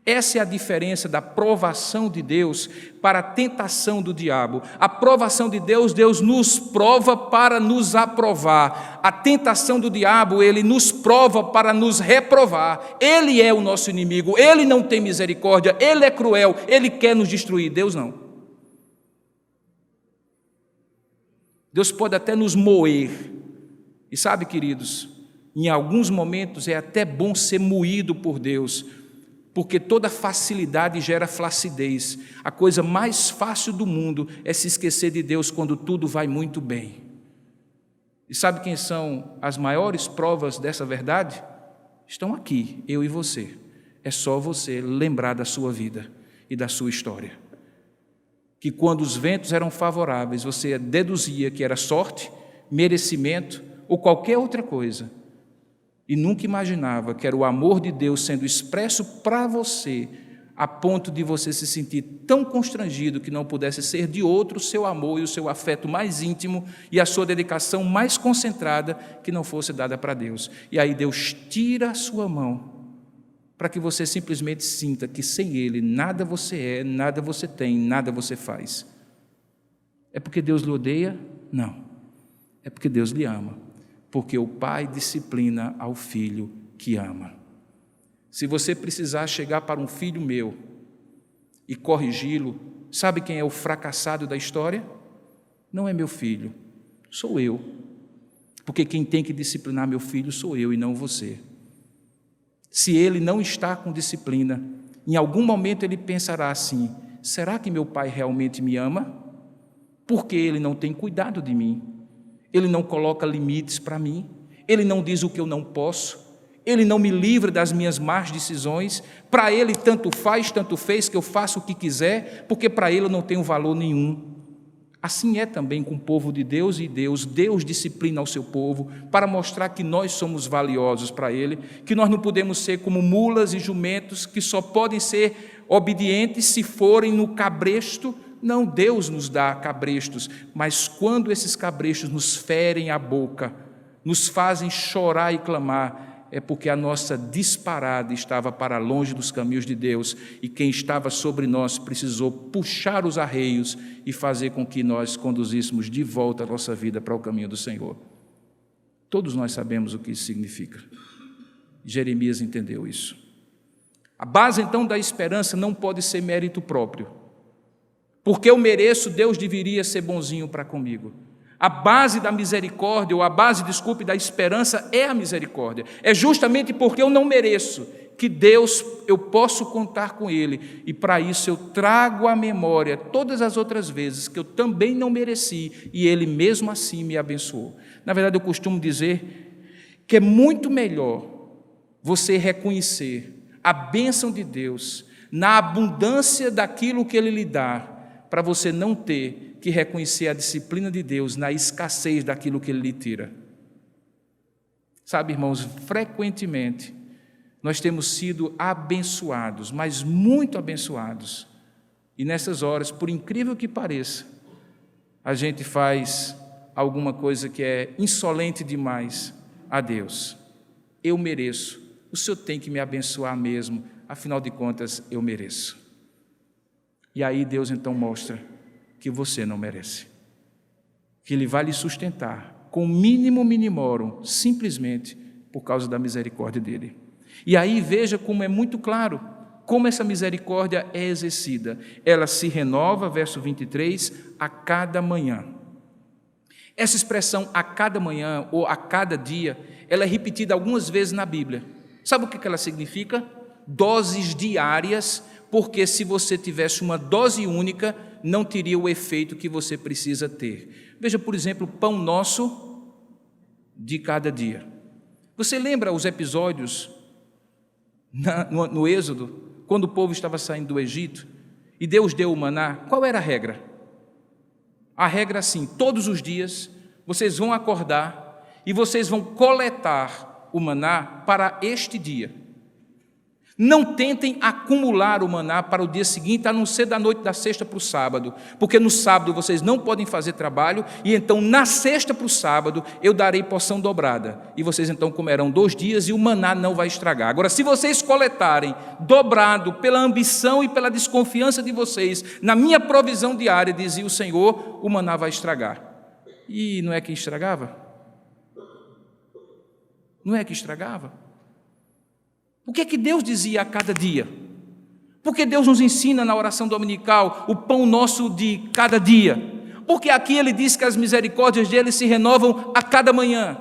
Essa é a diferença da provação de Deus para a tentação do diabo. A provação de Deus, Deus nos prova para nos aprovar. A tentação do diabo, ele nos prova para nos reprovar. Ele é o nosso inimigo, ele não tem misericórdia, ele é cruel, ele quer nos destruir. Deus não. Deus pode até nos moer. E sabe, queridos, em alguns momentos é até bom ser moído por Deus, porque toda facilidade gera flacidez. A coisa mais fácil do mundo é se esquecer de Deus quando tudo vai muito bem. E sabe quem são as maiores provas dessa verdade? Estão aqui, eu e você. É só você lembrar da sua vida e da sua história. Que quando os ventos eram favoráveis, você deduzia que era sorte, merecimento ou qualquer outra coisa. E nunca imaginava que era o amor de Deus sendo expresso para você, a ponto de você se sentir tão constrangido que não pudesse ser de outro o seu amor e o seu afeto mais íntimo e a sua dedicação mais concentrada que não fosse dada para Deus. E aí Deus tira a sua mão para que você simplesmente sinta que sem Ele nada você é, nada você tem, nada você faz. É porque Deus lhe odeia? Não. É porque Deus lhe ama. Porque o pai disciplina ao filho que ama. Se você precisar chegar para um filho meu e corrigi-lo, sabe quem é o fracassado da história? Não é meu filho, sou eu. Porque quem tem que disciplinar meu filho sou eu e não você. Se ele não está com disciplina, em algum momento ele pensará assim: será que meu pai realmente me ama? Porque ele não tem cuidado de mim. Ele não coloca limites para mim, Ele não diz o que eu não posso, Ele não me livra das minhas más decisões. Para Ele tanto faz, tanto fez, que eu faça o que quiser, porque para Ele eu não tenho valor nenhum. Assim é também com o povo de Deus e Deus disciplina ao seu povo para mostrar que nós somos valiosos para Ele, que nós não podemos ser como mulas e jumentos que só podem ser obedientes se forem no cabresto. Não, Deus nos dá cabrestos, mas quando esses cabrestos nos ferem a boca, nos fazem chorar e clamar, é porque a nossa disparada estava para longe dos caminhos de Deus e quem estava sobre nós precisou puxar os arreios e fazer com que nós conduzíssemos de volta a nossa vida para o caminho do Senhor. Todos nós sabemos o que isso significa. Jeremias entendeu isso. A base, então, da esperança não pode ser mérito próprio. Porque eu mereço, Deus deveria ser bonzinho para comigo. A base da misericórdia, ou a base, desculpe, da esperança é a misericórdia. É justamente porque eu não mereço que Deus, eu posso contar com Ele. E para isso eu trago à memória todas as outras vezes que eu também não mereci e Ele mesmo assim me abençoou. Na verdade, eu costumo dizer que é muito melhor você reconhecer a bênção de Deus na abundância daquilo que Ele lhe dá, para você não ter que reconhecer a disciplina de Deus na escassez daquilo que Ele lhe tira. Sabe, irmãos, frequentemente nós temos sido abençoados, mas muito abençoados. E nessas horas, por incrível que pareça, a gente faz alguma coisa que é insolente demais, a Deus: eu mereço, o Senhor tem que me abençoar mesmo, afinal de contas eu mereço. E aí Deus então mostra que você não merece, que Ele vai lhe sustentar com o mínimo minimorum, simplesmente por causa da misericórdia dEle. E aí veja como é muito claro como essa misericórdia é exercida. Ela se renova, verso 23, a cada manhã. Essa expressão a cada manhã ou a cada dia, ela é repetida algumas vezes na Bíblia. Sabe o que ela significa? Doses diárias, porque se você tivesse uma dose única, não teria o efeito que você precisa ter. Veja, por exemplo, o pão nosso de cada dia. Você lembra os episódios no Êxodo, quando o povo estava saindo do Egito e Deus deu o maná? Qual era a regra? A regra assim: todos os dias vocês vão acordar e vocês vão coletar o maná para este dia. Não tentem acumular o maná para o dia seguinte, a não ser da noite da sexta para o sábado, porque no sábado vocês não podem fazer trabalho, e então na sexta para o sábado eu darei porção dobrada, e vocês então comerão 2 dias e o maná não vai estragar. Agora, se vocês coletarem dobrado pela ambição e pela desconfiança de vocês na minha provisão diária, dizia o Senhor, o maná vai estragar. E não é que estragava? Não é que estragava? O que é que Deus dizia a cada dia? Porque Deus nos ensina na oração dominical o pão nosso de cada dia. Porque aqui Ele diz que as misericórdias dele se renovam a cada manhã.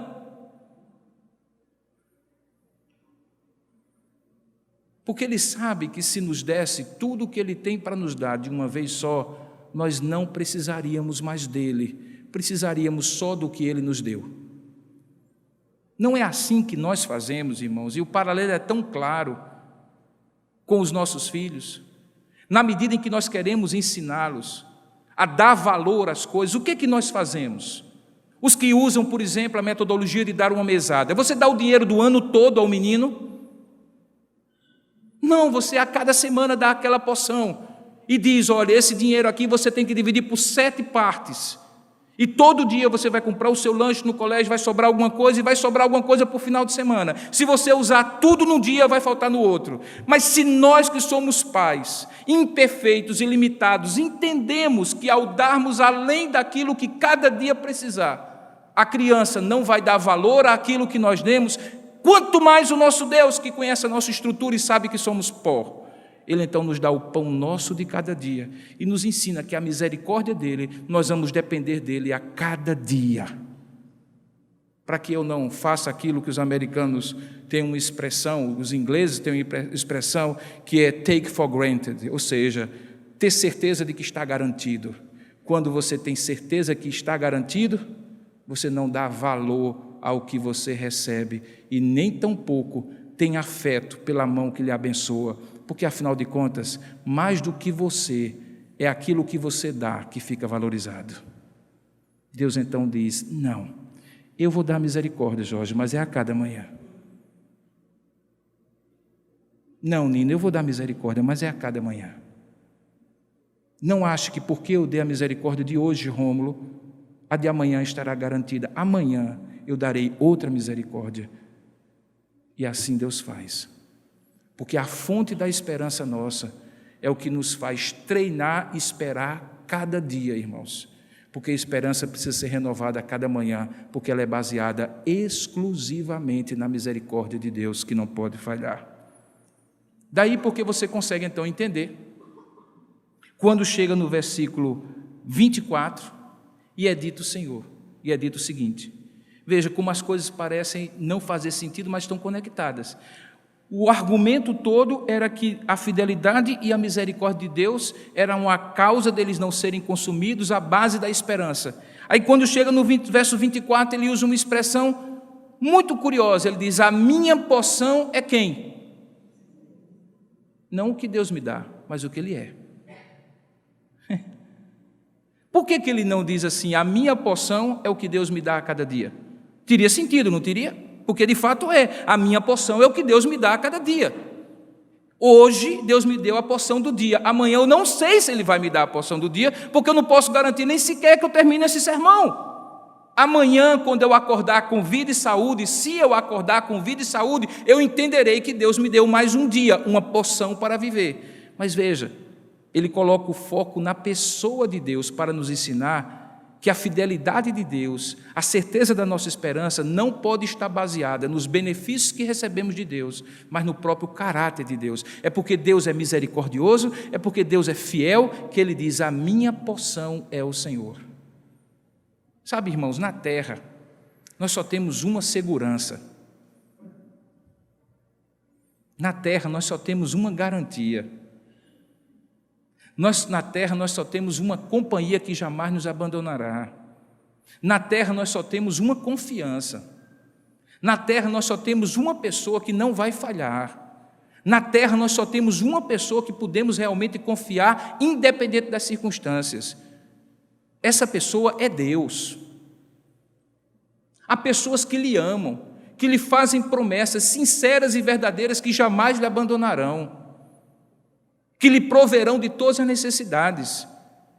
Porque Ele sabe que se nos desse tudo o que Ele tem para nos dar de uma vez só, nós não precisaríamos mais dele, precisaríamos só do que Ele nos deu. Não é assim que nós fazemos, irmãos, e o paralelo é tão claro com os nossos filhos. Na medida em que nós queremos ensiná-los a dar valor às coisas, o que é que nós fazemos? Os que usam, por exemplo, a metodologia de dar uma mesada. Você dá o dinheiro do ano todo ao menino? Não, você a cada semana dá aquela porção e diz: olha, esse dinheiro aqui você tem que dividir por 7 partes. E todo dia você vai comprar o seu lanche no colégio, vai sobrar alguma coisa e vai sobrar alguma coisa para o final de semana. Se você usar tudo num dia, vai faltar no outro. Mas se nós que somos pais, imperfeitos e limitados, entendemos que ao darmos além daquilo que cada dia precisar, a criança não vai dar valor àquilo que nós demos, quanto mais o nosso Deus, que conhece a nossa estrutura e sabe que somos pó. Ele então nos dá o pão nosso de cada dia e nos ensina que a misericórdia dele, nós vamos depender dele a cada dia. Para que eu não faça aquilo que os americanos têm uma expressão, os ingleses têm uma expressão que é take for granted, ou seja, ter certeza de que está garantido. Quando você tem certeza que está garantido, você não dá valor ao que você recebe e nem tampouco tem afeto pela mão que lhe abençoa. Porque, afinal de contas, mais do que você, é aquilo que você dá que fica valorizado. Deus então diz: não, eu vou dar misericórdia, Jorge, mas é a cada manhã. Não, Nina, eu vou dar misericórdia, mas é a cada manhã. Não ache que porque eu dei a misericórdia de hoje, Rômulo, a de amanhã estará garantida. Amanhã eu darei outra misericórdia. E assim Deus faz. Porque a fonte da esperança nossa é o que nos faz treinar e esperar cada dia, irmãos. Porque a esperança precisa ser renovada a cada manhã, porque ela é baseada exclusivamente na misericórdia de Deus, que não pode falhar. Daí porque você consegue então entender, quando chega no versículo 24, e é dito o Senhor, e é dito o seguinte, veja como as coisas parecem não fazer sentido, mas estão conectadas. O argumento todo era que a fidelidade e a misericórdia de Deus eram a causa deles não serem consumidos, a base da esperança. Aí quando chega no verso 24, ele usa uma expressão muito curiosa, ele diz: a minha porção é quem? Não o que Deus me dá, mas o que Ele é. Por que ele não diz assim: a minha porção é o que Deus me dá a cada dia? Teria sentido, não teria? Porque de fato é, a minha porção é o que Deus me dá a cada dia. Hoje Deus me deu a porção do dia, amanhã eu não sei se Ele vai me dar a porção do dia, porque eu não posso garantir nem sequer que eu termine esse sermão. Amanhã, quando eu acordar com vida e saúde, se eu acordar com vida e saúde, eu entenderei que Deus me deu mais um dia, uma porção para viver. Mas veja, ele coloca o foco na pessoa de Deus para nos ensinar que a fidelidade de Deus, a certeza da nossa esperança não pode estar baseada nos benefícios que recebemos de Deus, mas no próprio caráter de Deus. É porque Deus é misericordioso, é porque Deus é fiel, que Ele diz: a minha porção é o Senhor. Sabe, irmãos, na terra, nós só temos uma segurança. Na terra, nós só temos uma garantia. Na terra, nós só temos uma companhia que jamais nos abandonará. Na terra, nós só temos uma confiança. Na terra, nós só temos uma pessoa que não vai falhar. Na terra, nós só temos uma pessoa que podemos realmente confiar, independente das circunstâncias. Essa pessoa é Deus. Há pessoas que lhe amam, que lhe fazem promessas sinceras e verdadeiras que jamais lhe abandonarão, que lhe proverão de todas as necessidades.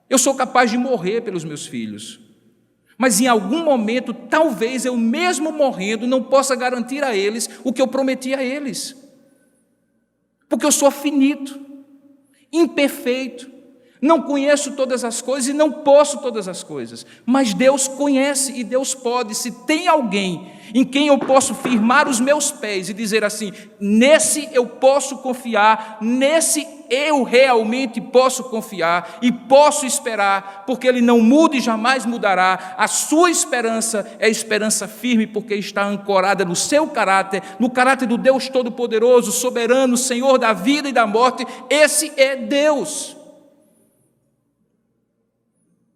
Eu sou capaz de morrer pelos meus filhos, mas em algum momento, talvez eu mesmo morrendo, não possa garantir a eles o que eu prometi a eles, porque eu sou finito, imperfeito, não conheço todas as coisas e não posso todas as coisas, mas Deus conhece e Deus pode. Se tem alguém em quem eu posso firmar os meus pés e dizer assim: nesse eu posso confiar, nesse eu realmente posso confiar e posso esperar, porque Ele não muda e jamais mudará. A sua esperança é esperança firme, porque está ancorada no seu caráter, no caráter do Deus Todo-Poderoso, soberano, Senhor da vida e da morte. Esse é Deus.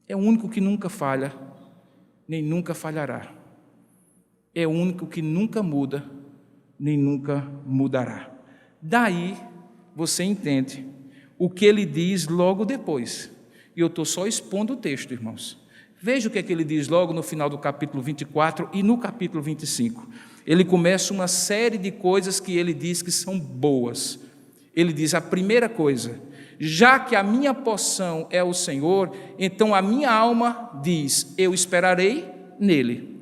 É o único que nunca falha, nem nunca falhará. É o único que nunca muda, nem nunca mudará. Daí você entende o que ele diz logo depois. E eu estou só expondo o texto, irmãos. Veja o que é que ele diz logo no final do capítulo 24 e no capítulo 25. Ele começa uma série de coisas que ele diz que são boas. Ele diz: a primeira coisa, já que a minha porção é o Senhor, então a minha alma diz: eu esperarei nele.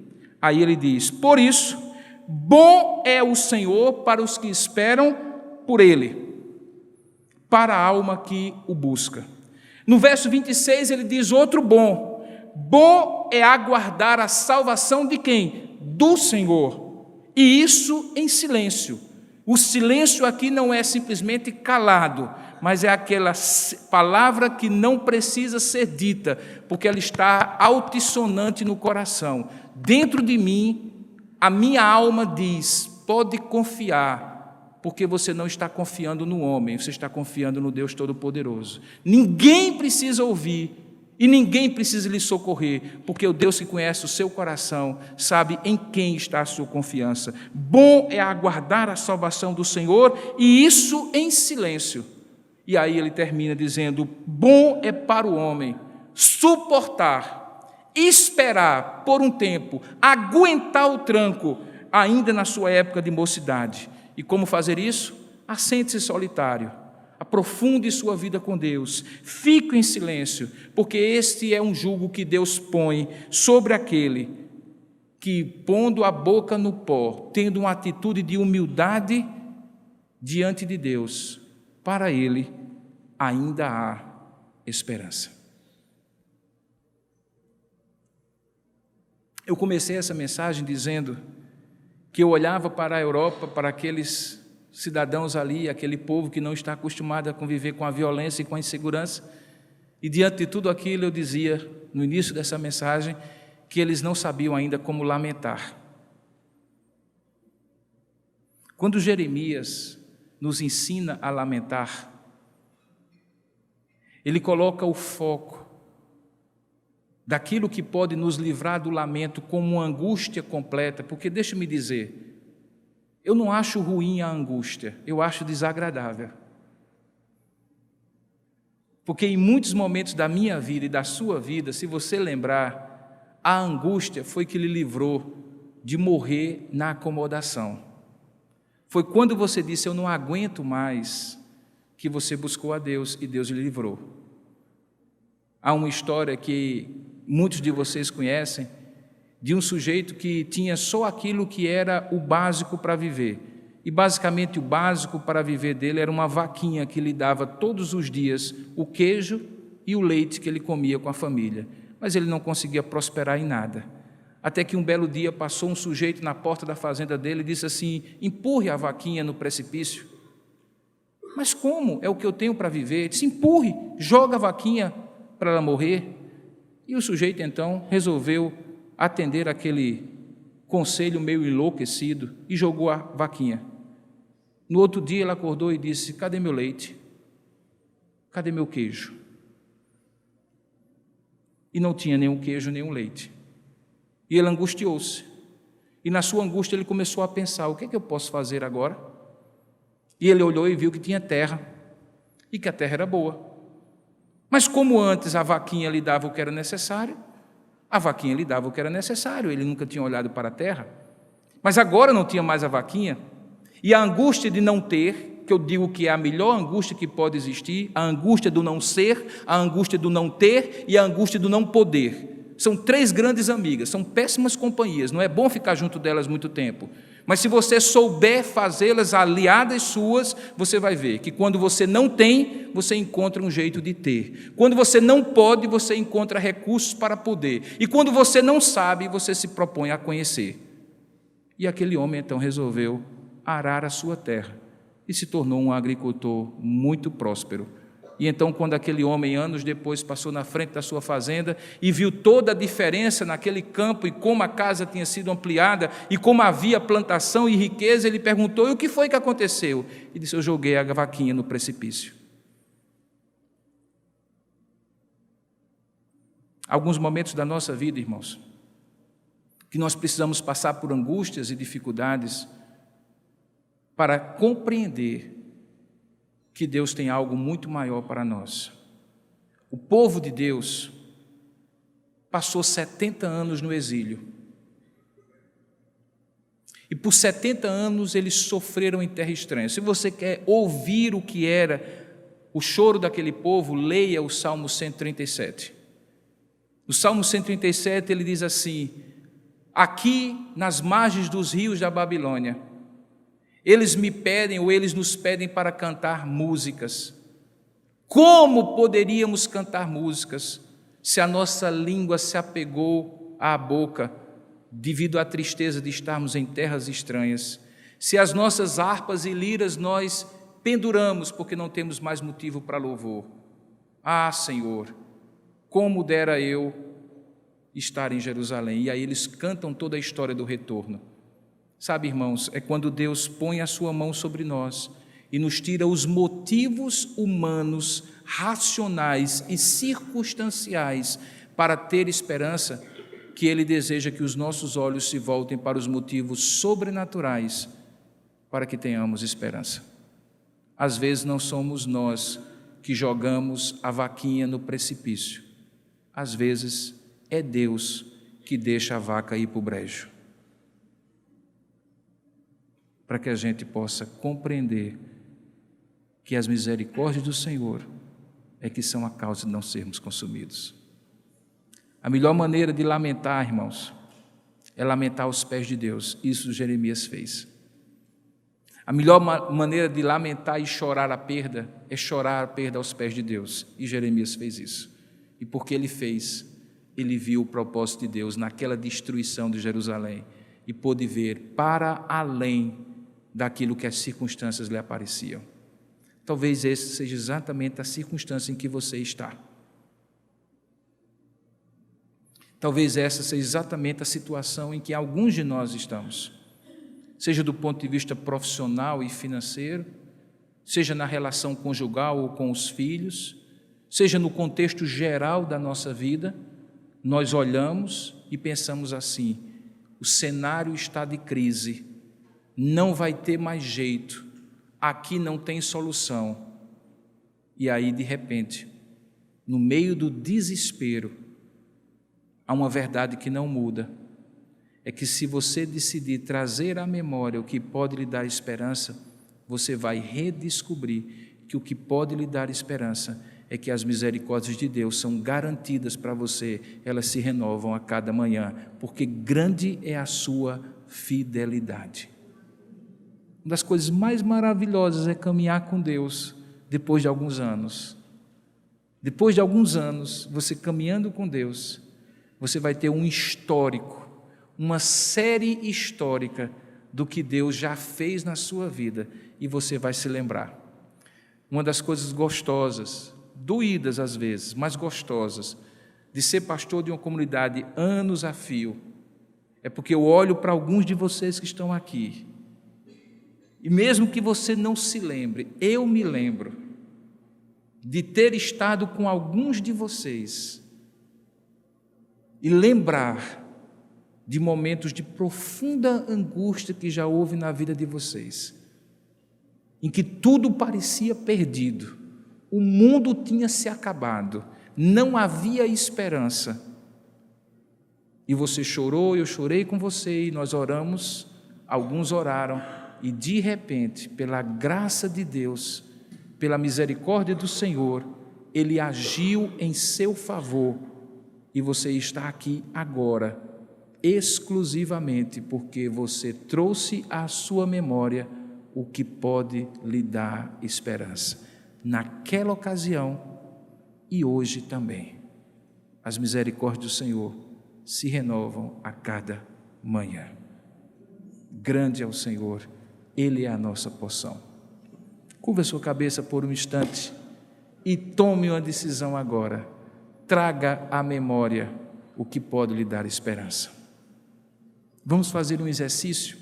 Aí ele diz: por isso, bom é o Senhor para os que esperam por ele, para a alma que o busca. No verso 26 ele diz outro bom: bom é aguardar a salvação de quem? Do Senhor, e isso em silêncio. O silêncio aqui não é simplesmente calado, mas é aquela palavra que não precisa ser dita, porque ela está altissonante no coração. Dentro de mim, a minha alma diz: pode confiar, porque você não está confiando no homem, você está confiando no Deus Todo-Poderoso. Ninguém precisa ouvir e ninguém precisa lhe socorrer, porque o Deus que conhece o seu coração sabe em quem está a sua confiança. Bom é aguardar a salvação do Senhor, e isso em silêncio. E aí ele termina dizendo: bom é para o homem suportar, esperar por um tempo, aguentar o tranco, ainda na sua época de mocidade. E como fazer isso? Assente-se solitário, aprofunde sua vida com Deus, fique em silêncio, porque este é um jugo que Deus põe sobre aquele que, pondo a boca no pó, tendo uma atitude de humildade diante de Deus, para ele ainda há esperança. Eu comecei essa mensagem dizendo que eu olhava para a Europa, para aqueles cidadãos ali, aquele povo que não está acostumado a conviver com a violência e com a insegurança, e diante de tudo aquilo eu dizia, no início dessa mensagem, que eles não sabiam ainda como lamentar. Quando Jeremias nos ensina a lamentar, ele coloca o foco daquilo que pode nos livrar do lamento como uma angústia completa, porque deixa-me dizer, eu não acho ruim a angústia, eu acho desagradável. Porque em muitos momentos da minha vida e da sua vida, se você lembrar, a angústia foi que lhe livrou de morrer na acomodação. Foi quando você disse: eu não aguento mais, que você buscou a Deus e Deus lhe livrou. Há uma história que muitos de vocês conhecem, de um sujeito que tinha só aquilo que era o básico para viver. E basicamente o básico para viver dele era uma vaquinha que lhe dava todos os dias o queijo e o leite que ele comia com a família. Mas ele não conseguia prosperar em nada. Até que um belo dia passou um sujeito na porta da fazenda dele e disse assim: empurre a vaquinha no precipício. Mas como? É o que eu tenho para viver. Ele disse: empurre, joga a vaquinha para ela morrer. E o sujeito então resolveu atender aquele conselho meio enlouquecido e jogou a vaquinha. No outro dia ela acordou e disse: cadê meu leite? Cadê meu queijo? E não tinha nenhum queijo, nenhum leite. E ele angustiou-se. E na sua angústia ele começou a pensar: o que é que eu posso fazer agora? E ele olhou e viu que tinha terra, e que a terra era boa. Mas como antes a vaquinha lhe dava o que era necessário, a vaquinha lhe dava o que era necessário, ele nunca tinha olhado para a terra. Mas agora não tinha mais a vaquinha, e a angústia de não ter, que eu digo que é a melhor angústia que pode existir, a angústia do não ser, a angústia do não ter e a angústia do não poder. São três grandes amigas, são péssimas companhias, não é bom ficar junto delas muito tempo. Mas se você souber fazê-las aliadas suas, você vai ver que quando você não tem, você encontra um jeito de ter. Quando você não pode, você encontra recursos para poder. E quando você não sabe, você se propõe a conhecer. E aquele homem então resolveu arar a sua terra e se tornou um agricultor muito próspero. E então, quando aquele homem, anos depois, passou na frente da sua fazenda e viu toda a diferença naquele campo e como a casa tinha sido ampliada e como havia plantação e riqueza, ele perguntou: e o que foi que aconteceu? E disse: eu joguei a vaquinha no precipício. Alguns momentos da nossa vida, irmãos, que nós precisamos passar por angústias e dificuldades para compreender que Deus tem algo muito maior para nós. O povo de Deus passou 70 anos no exílio. E por 70 anos eles sofreram em terra estranha. Se você quer ouvir o que era o choro daquele povo, leia o Salmo 137. No Salmo 137 ele diz assim: aqui nas margens dos rios da Babilônia, eles me pedem, ou eles nos pedem para cantar músicas. Como poderíamos cantar músicas se a nossa língua se apegou à boca devido à tristeza de estarmos em terras estranhas? Se as nossas harpas e liras nós penduramos porque não temos mais motivo para louvor? Ah, Senhor, como dera eu estar em Jerusalém. E aí eles cantam toda a história do retorno. Sabe, irmãos, é quando Deus põe a sua mão sobre nós e nos tira os motivos humanos, racionais e circunstanciais para ter esperança, que Ele deseja que os nossos olhos se voltem para os motivos sobrenaturais para que tenhamos esperança. Às vezes não somos nós que jogamos a vaquinha no precipício. Às vezes é Deus que deixa a vaca ir para o brejo, para que a gente possa compreender que as misericórdias do Senhor é que são a causa de não sermos consumidos. A melhor maneira de lamentar, irmãos, é lamentar aos pés de Deus. Isso Jeremias fez. A melhor maneira de lamentar e chorar a perda é chorar a perda aos pés de Deus. E Jeremias fez isso. E porque ele fez, ele viu o propósito de Deus naquela destruição de Jerusalém e pôde ver para além daquilo que as circunstâncias lhe apareciam. Talvez essa seja exatamente a circunstância em que você está. Talvez essa seja exatamente a situação em que alguns de nós estamos. Seja do ponto de vista profissional e financeiro, seja na relação conjugal ou com os filhos, seja no contexto geral da nossa vida, nós olhamos e pensamos assim: o cenário está de crise, não vai ter mais jeito, aqui não tem solução. E aí, de repente, no meio do desespero, há uma verdade que não muda, é que se você decidir trazer à memória o que pode lhe dar esperança, você vai redescobrir que o que pode lhe dar esperança é que as misericórdias de Deus são garantidas para você, elas se renovam a cada manhã, porque grande é a sua fidelidade. Uma das coisas mais maravilhosas é caminhar com Deus depois de alguns anos. Depois de alguns anos, você caminhando com Deus, você vai ter um histórico, uma série histórica do que Deus já fez na sua vida, e você vai se lembrar. Uma das coisas gostosas, doídas às vezes, mas gostosas, de ser pastor de uma comunidade anos a fio, é porque eu olho para alguns de vocês que estão aqui, e mesmo que você não se lembre, eu me lembro de ter estado com alguns de vocês e lembrar de momentos de profunda angústia que já houve na vida de vocês, em que tudo parecia perdido, o mundo tinha se acabado, não havia esperança, e você chorou, eu chorei com você, e nós oramos, alguns oraram, e de repente, pela graça de Deus, pela misericórdia do Senhor, Ele agiu em seu favor, e você está aqui agora, exclusivamente porque você trouxe à sua memória o que pode lhe dar esperança. Naquela ocasião e hoje também, as misericórdias do Senhor se renovam a cada manhã. Grande é o Senhor, Ele é a nossa porção. Curva a sua cabeça por um instante e tome uma decisão agora. Traga à memória o que pode lhe dar esperança. Vamos fazer um exercício.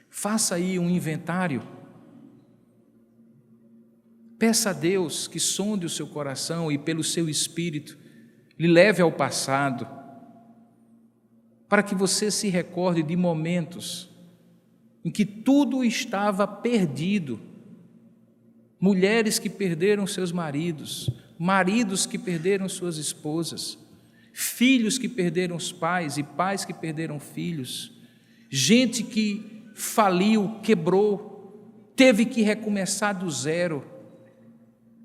Faça aí um inventário. Peça a Deus que sonde o seu coração e pelo seu espírito lhe leve ao passado, para que você se recorde de momentos em que tudo estava perdido. Mulheres que perderam seus maridos, maridos que perderam suas esposas, filhos que perderam os pais e pais que perderam filhos, gente que faliu, quebrou, teve que recomeçar do zero,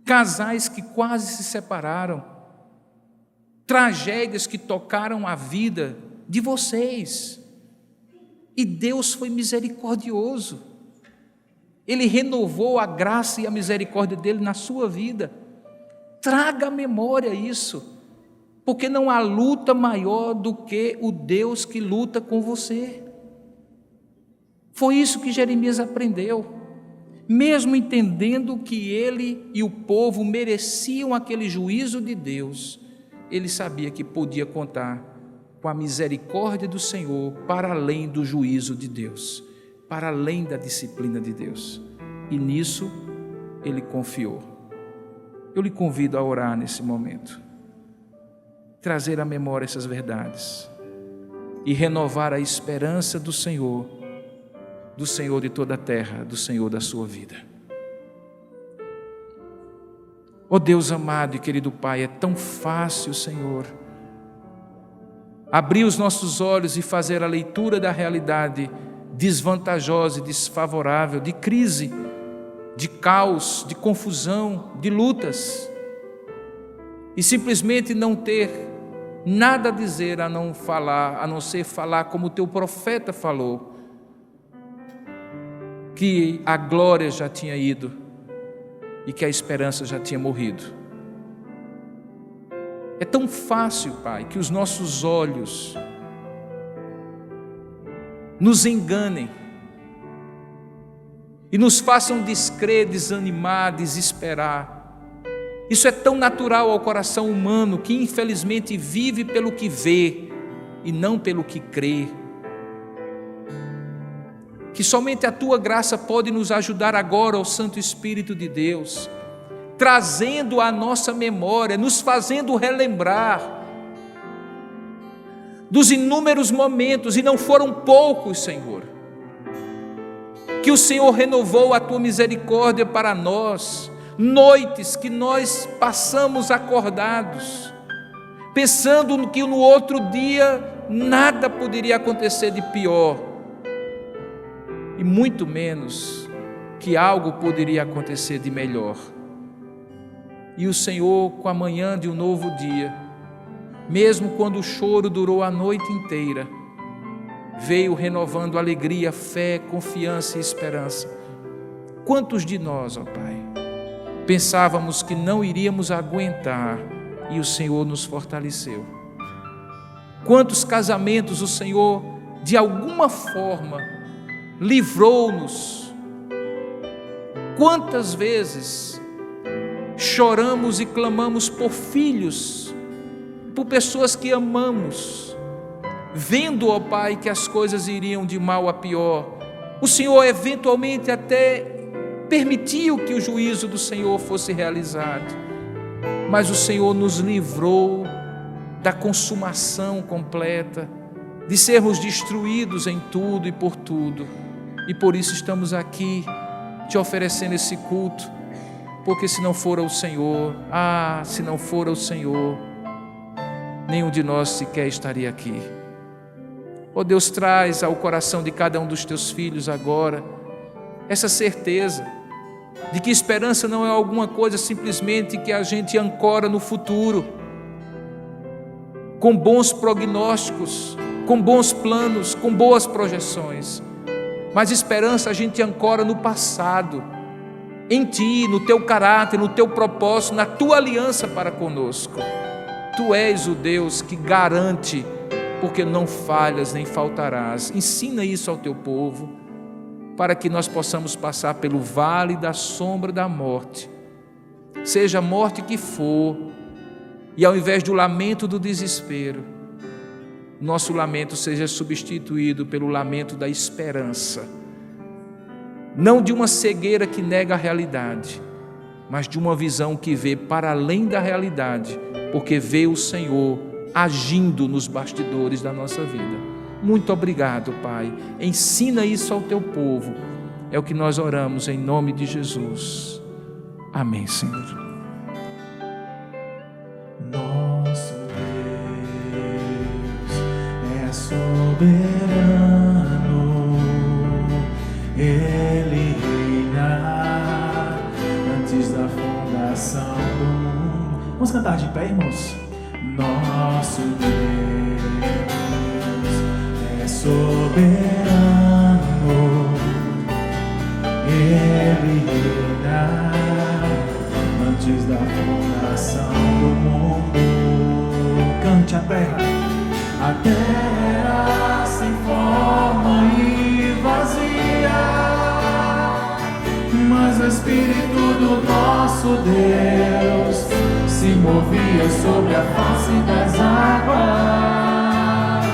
casais que quase se separaram, tragédias que tocaram a vida de vocês. E Deus foi misericordioso. Ele renovou a graça e a misericórdia dele na sua vida. Traga à memória isso, porque não há luta maior do que o Deus que luta com você. Foi isso que Jeremias aprendeu. Mesmo entendendo que ele e o povo mereciam aquele juízo de Deus, ele sabia que podia contar com a misericórdia do Senhor para além do juízo de Deus, para além da disciplina de Deus. E nisso ele confiou. Eu lhe convido a orar nesse momento, trazer à memória essas verdades e renovar a esperança do Senhor de toda a terra, do Senhor da sua vida. Ó Deus amado e querido Pai, é tão fácil, Senhor, abrir os nossos olhos e fazer a leitura da realidade desvantajosa e desfavorável, de crise, de caos, de confusão, de lutas, e simplesmente não ter nada a dizer a não ser falar como o teu profeta falou, que a glória já tinha ido e que a esperança já tinha morrido. É tão fácil, Pai, que os nossos olhos nos enganem e nos façam descrer, desanimar, desesperar. Isso é tão natural ao coração humano que infelizmente vive pelo que vê e não pelo que crê. Que somente a Tua graça pode nos ajudar agora, ó Santo Espírito de Deus, trazendo à nossa memória, nos fazendo relembrar dos inúmeros momentos, e não foram poucos, Senhor, que o Senhor renovou a Tua misericórdia para nós, noites que nós passamos acordados, pensando que no outro dia nada poderia acontecer de pior, e muito menos que algo poderia acontecer de melhor. E o Senhor, com a manhã de um novo dia, mesmo quando o choro durou a noite inteira, veio renovando alegria, fé, confiança e esperança. Quantos de nós, ó Pai, pensávamos que não iríamos aguentar e o Senhor nos fortaleceu? Quantos casamentos o Senhor, de alguma forma, livrou-nos? Quantas vezes choramos e clamamos por filhos, por pessoas que amamos, vendo, ó Pai, que as coisas iriam de mal a pior. O Senhor eventualmente até permitiu que o juízo do Senhor fosse realizado, mas o Senhor nos livrou da consumação completa, de sermos destruídos em tudo e por tudo. E por isso estamos aqui te oferecendo esse culto, porque se não for o Senhor, se não for o Senhor, nenhum de nós sequer estaria aqui. Ó Deus, traz ao coração de cada um dos teus filhos agora essa certeza de que esperança não é alguma coisa simplesmente que a gente ancora no futuro, com bons prognósticos, com bons planos, com boas projeções, mas esperança a gente ancora no passado, em Ti, no Teu caráter, no Teu propósito, na Tua aliança para conosco. Tu és o Deus que garante, porque não falhas nem faltarás. Ensina isso ao Teu povo, para que nós possamos passar pelo vale da sombra da morte, seja a morte que for, e ao invés do lamento do desespero, nosso lamento seja substituído pelo lamento da esperança, não de uma cegueira que nega a realidade, mas de uma visão que vê para além da realidade, porque vê o Senhor agindo nos bastidores da nossa vida. Muito obrigado, Pai. Ensina isso ao Teu povo. É o que nós oramos em nome de Jesus. Amém, Senhor. Nosso Deus é soberano, Ele reina antes da fundação do mundo. Vamos cantar de pé, irmãos? Nosso Deus é soberano, Ele reina antes da fundação do mundo. Cante a terra. A terra sem forma e vazia, mas o Espírito do nosso Deus se movia sobre a face das águas.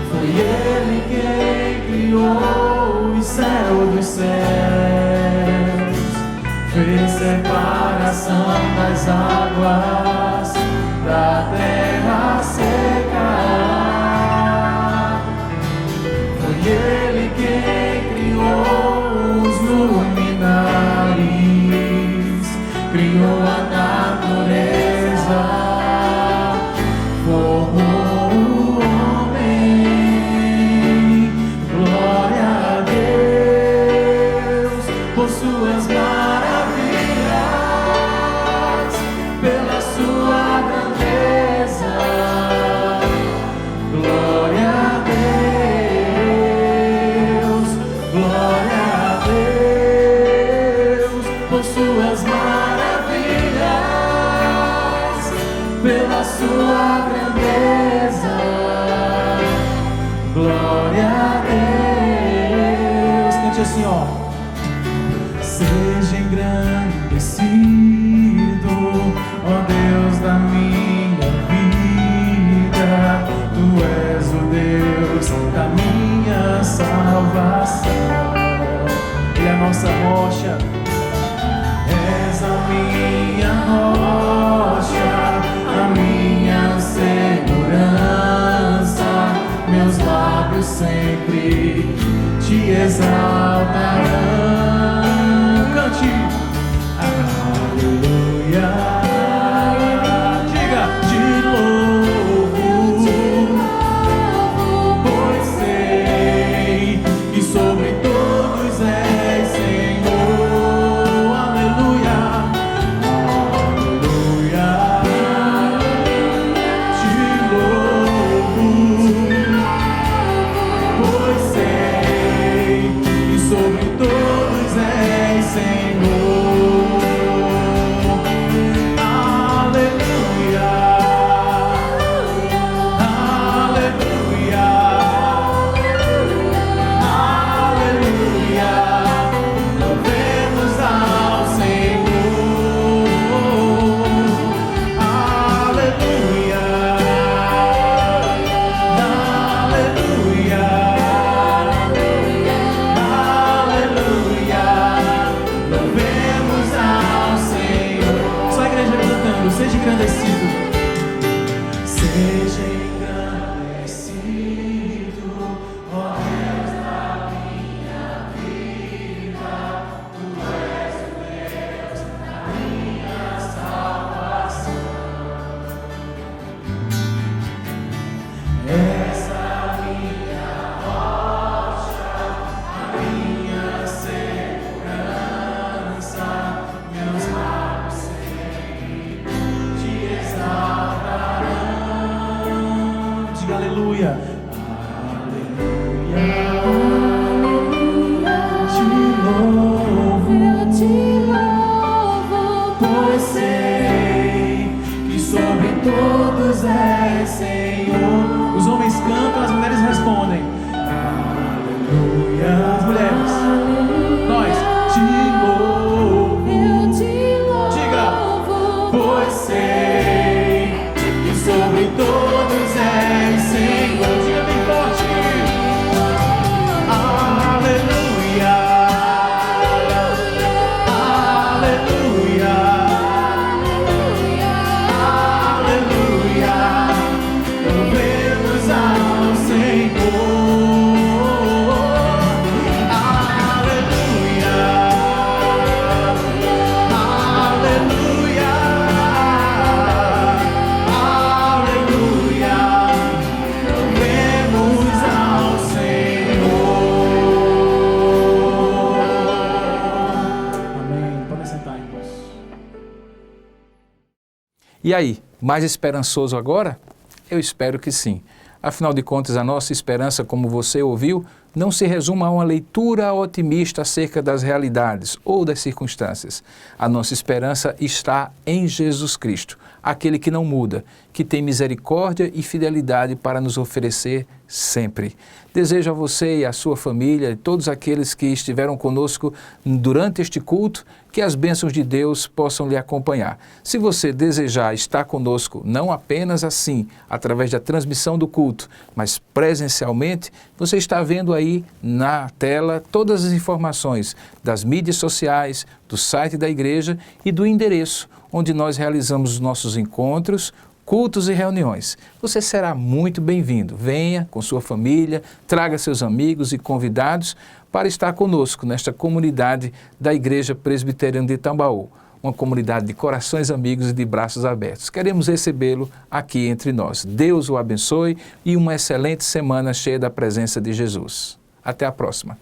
Foi Ele quem criou o céu dos céus, fez separação das águas da terra seca. Foi Ele quem criou os luminares, criou a natureza, formou o homem. Glória a Deus por suas maravilhas, pela sua grandeza. Glória a Deus, glória a Deus por suas maravilhas, pela sua grandeza. Glória a Deus. Cante assim, ó. Seja engrandecido, ó Deus da minha vida. Tu és o Deus da minha salvação. Ele é a nossa rocha. És a minha rocha, a minha segurança. engrandecido. Seja engrandecido, ó Deus da minha vida. Tu és o Deus da minha salvação. Essa minha rocha, a minha segurança, meus lábios sempre te exaltarão. Diga aleluia. Aleluia. Eu te louvo, pois sei que sobre todos és Senhor. Os homens cantam, as mulheres respondem. Aleluia. As mulheres. Nós te louvo. Diga. Pois sei que sobre todos és Senhor. Diga bem forte. Aleluia. Aleluia. Aleluia. Louvemos ao Senhor. Aleluia. Aleluia. Aleluia. Louvemos ao Senhor. Amém. Podem sentar, irmãos. E aí, mais esperançoso agora? Eu espero que sim. Afinal de contas, a nossa esperança, como você ouviu, não se resume a uma leitura otimista acerca das realidades ou das circunstâncias. A nossa esperança está em Jesus Cristo, aquele que não muda, que tem misericórdia e fidelidade para nos oferecer sempre. Desejo a você e a sua família e todos aqueles que estiveram conosco durante este culto, que as bênçãos de Deus possam lhe acompanhar. Se você desejar estar conosco, não apenas assim, através da transmissão do culto, mas presencialmente, você está vendo aí na tela todas as informações das mídias sociais, do site da igreja e do endereço onde nós realizamos os nossos encontros, cultos e reuniões. Você será muito bem-vindo. Venha com sua família, traga seus amigos e convidados para estar conosco nesta comunidade da Igreja Presbiteriana de Tambaú, uma comunidade de corações amigos e de braços abertos. Queremos recebê-lo aqui entre nós. Deus o abençoe e uma excelente semana cheia da presença de Jesus. Até a próxima.